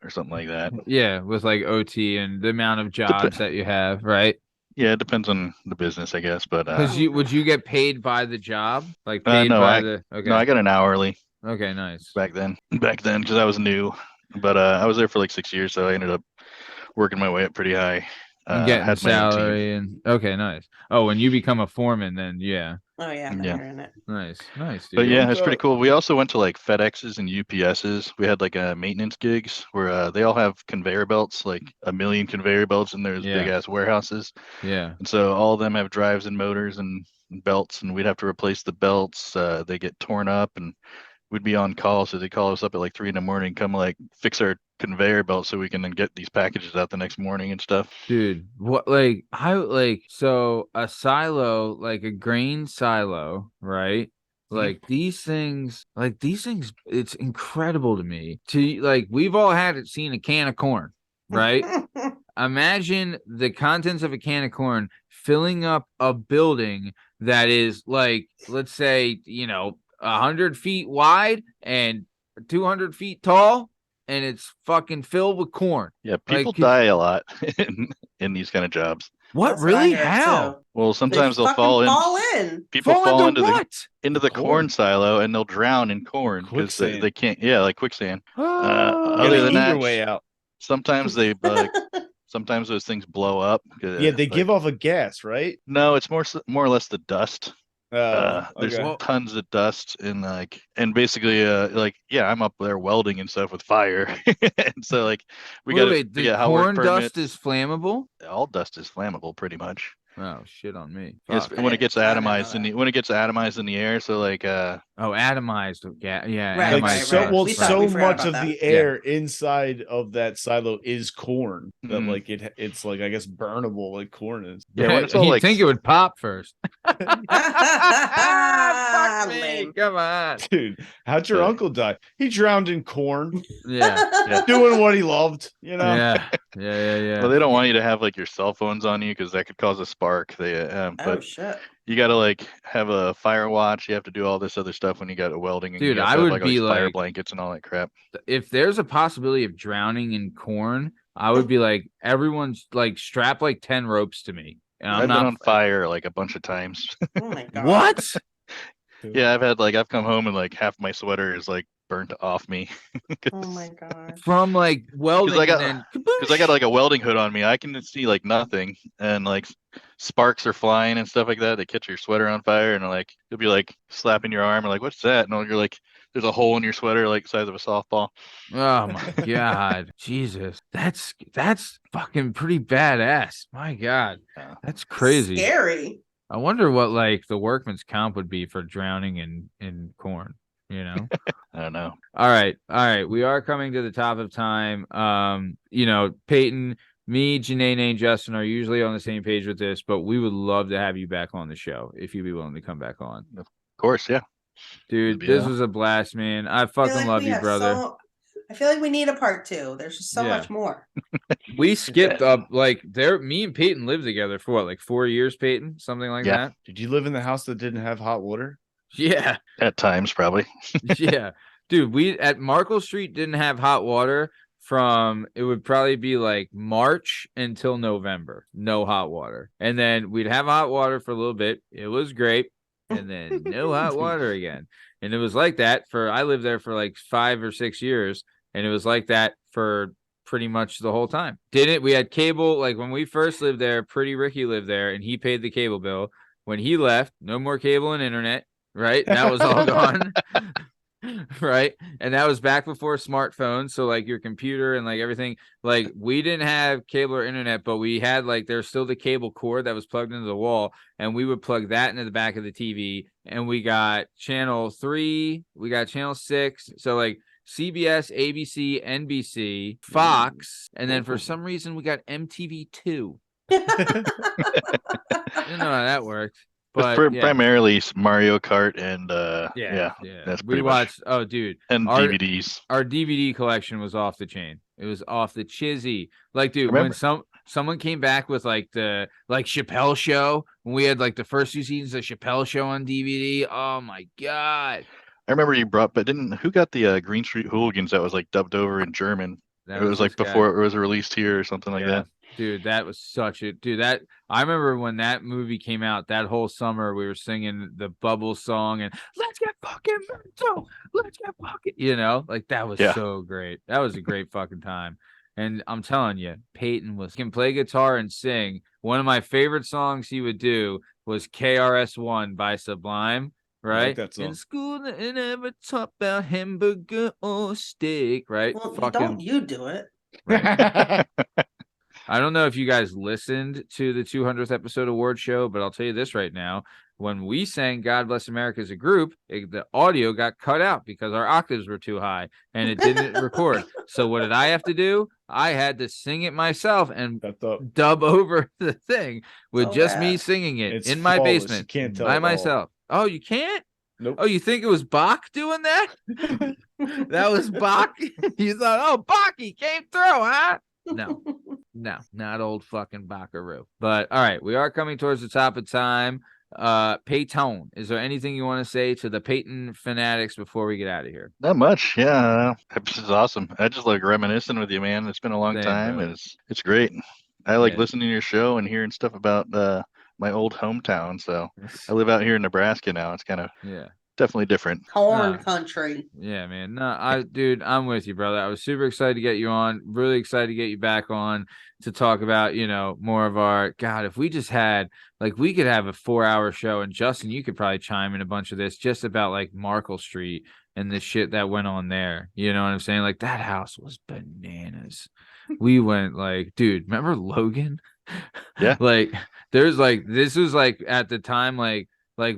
or something like that. Yeah, with like OT and the amount of jobs that you have, right? Yeah, it depends on the business, I guess. But Because would you get paid by the job? Like Uh, paid no, by I- the okay. no, I got an hourly Okay, nice. back then because I was new. But I was there for like 6 years, so I ended up working my way up pretty high. And getting had my own team. salary and okay, nice. Oh, when you become a foreman, then yeah, Oh yeah, Yeah. they're in it. nice, dude. But yeah, Don't it's pretty go- cool. We also went to like FedExes and UPSs. We had like maintenance gigs where they all have conveyor belts, like a million conveyor belts in those Yeah. big ass warehouses. Yeah, And so all of them have drives and motors and belts, and we'd have to replace the belts. They get torn up, and we'd be on call. So they call us up at like 3 a.m, come like fix our conveyor belt so we can then get these packages out the next morning and stuff. dude. What so a silo, like a grain silo, right? Like these things, it's incredible to me. To like, we've all seen a can of corn, right? Imagine the contents of a can of corn filling up a building that is like, let's say, 100 feet wide and 200 feet tall, and it's fucking filled with corn. Yeah, people could- die a lot in these kind of jobs. What That's I really? heard, How? too. Well, sometimes they'll fucking fall in. fall in. People fall into what? the corn Corn. silo, and they'll drown in corn because Quicksand. they can't. Yeah, like quicksand. Oh. You Other gotta than eat that, your way out. sometimes sometimes those things blow up. Yeah, they give off a gas, right? No, it's more or less the dust There's Okay. tons of dust and basically I'm up there welding and stuff with fire. And so like we got to wait, the get hot work corn dust permits. is flammable? All dust is flammable pretty much. Oh shit on me. Because Fuck. when it gets I didn't know atomized in the air, so like Oh, atomized. Yeah, Right, Like atomized. so, right. well, We so forgot much about of the that. air inside of that silo is corn that Mhm. like it's like I guess burnable like corn is. Yeah, when it's all He'd like think it would pop first. Fuck me. Lame. Come on. Dude, how'd your Uh, uncle die? He drowned in corn, Yeah. doing what he loved. You know. Yeah. well, they don't want you to have like your cell phones on you because that could cause a spark. Oh But shit. you got to like have a fire watch. You have to do all this other stuff when you got a welding, and Dude, you have I to have would like all these be fire like, blankets and all that crap. if there's a possibility of drowning in corn, I would be like, everyone's like, strap like 10 ropes to me. And I'm I've been not. on fire like a bunch of times. Oh my god. What? Yeah, I've come home and like half my sweater is like burnt off me. Oh my god. From like welding I got- and then Because I got like a welding hood on me, I can see like nothing, and like sparks are flying and stuff like that. They catch your sweater on fire, and like you'll be like slapping your arm, and like, what's that? And you're like, there's a hole in your sweater like size of a softball. oh my god, Jesus, that's fucking pretty badass. My god, Yeah. that's crazy. Scary. I wonder what like the workman's comp would be for drowning in corn. You know. I don't know. All right. We are coming to the top of time. Peyton, me, Janae, and Justin are usually on the same page with this, but we would love to have you back on the show if you'd be willing to come back on. Of course, yeah. Dude, Yeah. this was a blast, man. I fucking love you, brother. I feel like we need a part 2. There's just so Yeah. much more. We skipped up like me and Peyton lived together for what, like 4 years, Peyton? Something like Yeah. Did you live in the house that didn't have hot water? that? Yeah. At times, probably. Yeah. Dude, we at Markle Street didn't have hot water from it would probably be like March until November. No hot water. And then we'd have hot water for a little bit. It was great. And then no hot water again. And it was like that I lived there for like 5 or 6 years. And it was like that for pretty much the whole time. We had cable, like when we first lived there, Pretty Ricky lived there and he paid the cable bill. When he left, no more cable and internet, right? And that was all gone. Right. And that was back before smartphones. So like your computer and like everything, like we didn't have cable or internet, but we had like there's still the cable cord that was plugged into the wall, and we would plug that into the back of the TV. And we got channel 3, we got channel 6. So like CBS, ABC, NBC, Fox, and then for some reason we got MTV2. I didn't know how that worked. But primarily Mario Kart and yeah. That's We pretty watched. much. Oh, dude, And DVDs. Our DVD collection was off the chain. It was off the chizzy. Like, dude, Remember- when someone came back with like the Chappelle Show, when we had like the first 2 seasons of Chappelle Show on DVD. Oh my god! I remember you brought, but who got the Green Street Hooligans that was like dubbed over in German? It was like before it was released here or something like that. Dude, that was such a that I remember when that movie came out, that whole summer we were singing the Bubble song and let's get fucking mental, let's get fucking, like that was so great. That was a great fucking time. And I'm telling you, Peyton can play guitar and sing. One of my favorite songs he would do was KRS-One by Sublime. Right? I like that song. In school, they never talk about hamburger or steak. Right? Well, don't you do it? Right. I don't know if you guys listened to the 200th episode award show, but I'll tell you this right now. When we sang God Bless America as a group, the audio got cut out because our octaves were too high and it didn't record. So what did I have to do? I had to sing it myself and dub over the thing with me singing it in my basement can't tell by myself. Oh, you can't? Nope. Oh, you think it was Bach doing that? That was Bach? You thought, oh, Bach, he came through, huh? No, not old fucking Baccaroo. But all right, we are coming towards the top of time. Peyton, is there anything you want to say to the Peyton fanatics before we get out of here? Not much. Yeah, this is awesome. I just like reminiscing with you, man. It's been a long time, bro. and it's great. I like listening to your show and hearing stuff about my old hometown. So I live out here in Nebraska now. It's kind of definitely different. Corn country. Yeah, man. No, dude, I'm with you, brother. I was super excited to get you on. Really excited to get you back on to talk about, more of our, God, if we just had, like, we could have a 4-hour show, and Justin, you could probably chime in a bunch of this just about like Markle Street and the shit that went on there. You know what I'm saying? Like, that house was bananas. We went like, dude, remember Logan? Yeah. Like, there's like, this was like at the time, like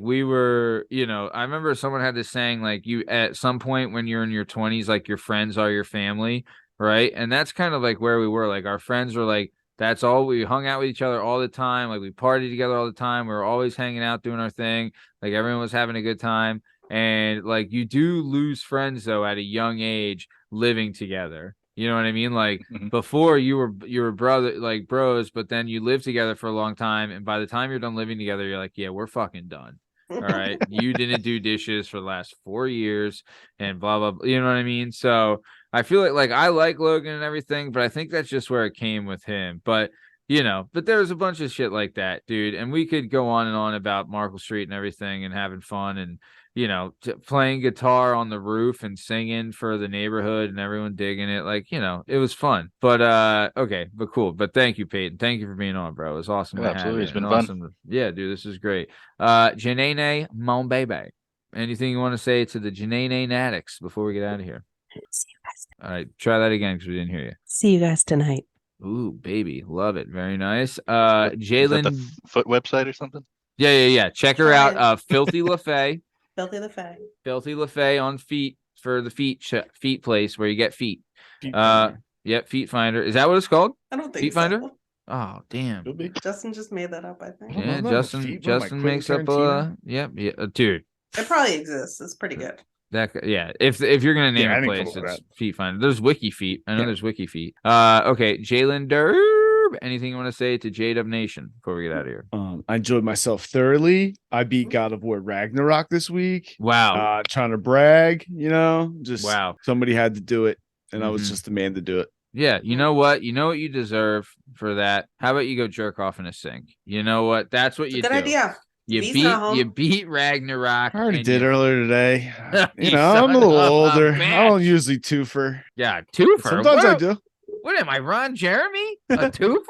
we were, I remember someone had this saying, like, you at some point when you're in your 20s, like, your friends are your family, right? And that's kind of like where we were. Like, our friends were like, that's all, we hung out with each other all the time. Like, we partied together all the time. We were always hanging out, doing our thing. Like, everyone was having a good time. And like, you do lose friends though at a young age living together. You know what I mean? Like, before you were brother, like bros, but then you live together for a long time, and by the time you're done living together, you're like, yeah, we're fucking done. All right, you didn't do dishes for the last 4 years, and blah blah blah. You know what I mean? So I feel like I like Logan and everything, but I think that's just where it came with him. But but there's a bunch of shit like that, dude, and we could go on and on about Markle Street and everything, and having fun, and playing guitar on the roof and singing for the neighborhood and everyone digging it. Like, it was fun. But okay, but cool. But thank you, Peyton. Thank you for being on, bro. It was awesome. Yeah, absolutely. It's been awesome. fun. Yeah, dude, this is great. Janene, mon bebe. Anything you want to say to the Janene Natics before we get out of here? See you guys. All right, try that again because we didn't hear you. See you guys tonight. Ooh, baby. Love it. Very nice. Is that Jalen. the foot website or something? Yeah. Check her out. Filthy LaFay. Filthy LaFay. Filthy LaFay on feet for the feet place where you get feet. Yep, Feet Finder. Is that what it's called? I don't think Feet so. Finder? Oh, damn. Could be. Justin just made that up, I think. Yeah, know. Justin Feet, what am I, Justin Quentin makes up Tarantino? dude. It probably exists. It's pretty good. If you're gonna name Yeah, I a didn't place, come up with it's Feet Finder. There's Wiki Feet. I know Yeah. there's Wiki Feet. Okay, Jalen Derb. Anything you want to say to JDub Nation before we get out of here? I enjoyed myself thoroughly. I beat God of War Ragnarok this week. Wow. Trying to brag, just Wow. somebody had to do it, and I was Mhm. just the man to do it. Yeah, you know what? You know what you deserve for that? How about you go jerk off in a sink? You know what? That's what It's a you good do. idea. You V's not home. beat Ragnarok. I already and did you- earlier today. You I'm a little son of a older. I bitch. don't usually twofer. Yeah, twofer. Sometimes I What- do. What am I, Ron Jeremy? A twofer?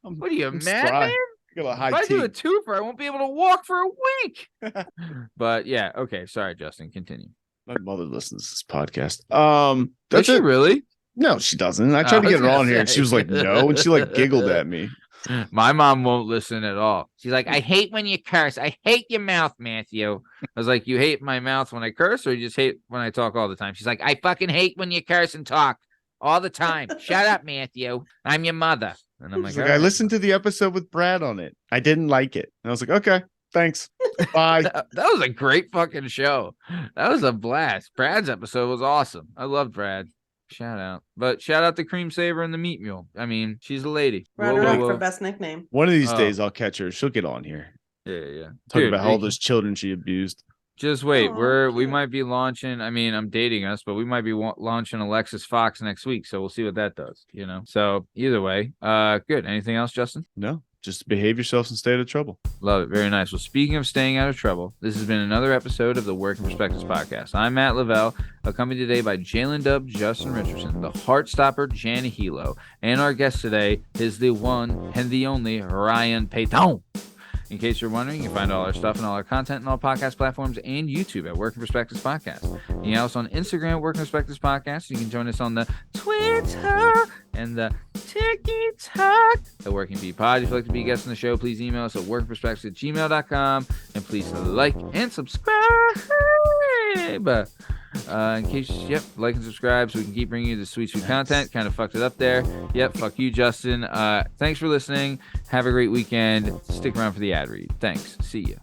What are you, I'm mad, spry. man? I got a If high I do a T. twofer, I won't be able to walk for a week. But yeah, okay. Sorry, Justin. Continue. My mother listens to this podcast. Does That's she it. really? No, she doesn't. I tried I to was get her gonna on here, and say. she was like, "No," and she like giggled at me. My mom won't listen at all. She's like, I hate when you curse. I hate your mouth, Matthew. I was like, you hate my mouth when I curse, or you just hate when I talk all the time? She's like, I fucking hate when you curse and talk all the time. Shut up, Matthew. I'm your mother. And I'm like, She's like, "All I right." listened to the episode with Brad on it. I didn't like it. And I was like, okay, thanks. Bye. That was a great fucking show. That was a blast. Brad's episode was awesome. I love Brad. Shout out. But shout out to Cream Saver and the Meat Mule. I mean, she's a lady. Runner up for best nickname. One of these Oh. days I'll catch her. She'll get on here. Yeah. Talk Dude, about all those children she abused. just wait. Aw, We cute. might be launching. I mean, I'm dating us, but we might be launching Alexis Fox next week. So we'll see what that does. So either way, good. Anything else, Justin? No, just behave yourselves and stay out of trouble. Love it. Very nice. Well, speaking of staying out of trouble, this has been another episode of the Working Perspectives podcast. I'm Matt Lavelle, accompanied today by Jalen Dub, Justin Richardson, the Heartstopper, Jana Hehlo, and our guest today is the one and the only Ryan Payton. In case you're wondering, you can find all our stuff and all our content on all podcast platforms and YouTube at Working Perspectives Podcast. You can also on Instagram, Working Perspectives Podcast. You can join us on the Twitter and the TikTok, the Working Bee Pod. If you'd like to be a guest on the show, please email us at workingperspectives@gmail.com, and please like and subscribe. In case, like and subscribe so we can keep bringing you the sweet content. Kind of fucked it up there. Fuck you, Justin. Thanks for listening. Have a great weekend. Stick around for the ad read. Thanks. See ya.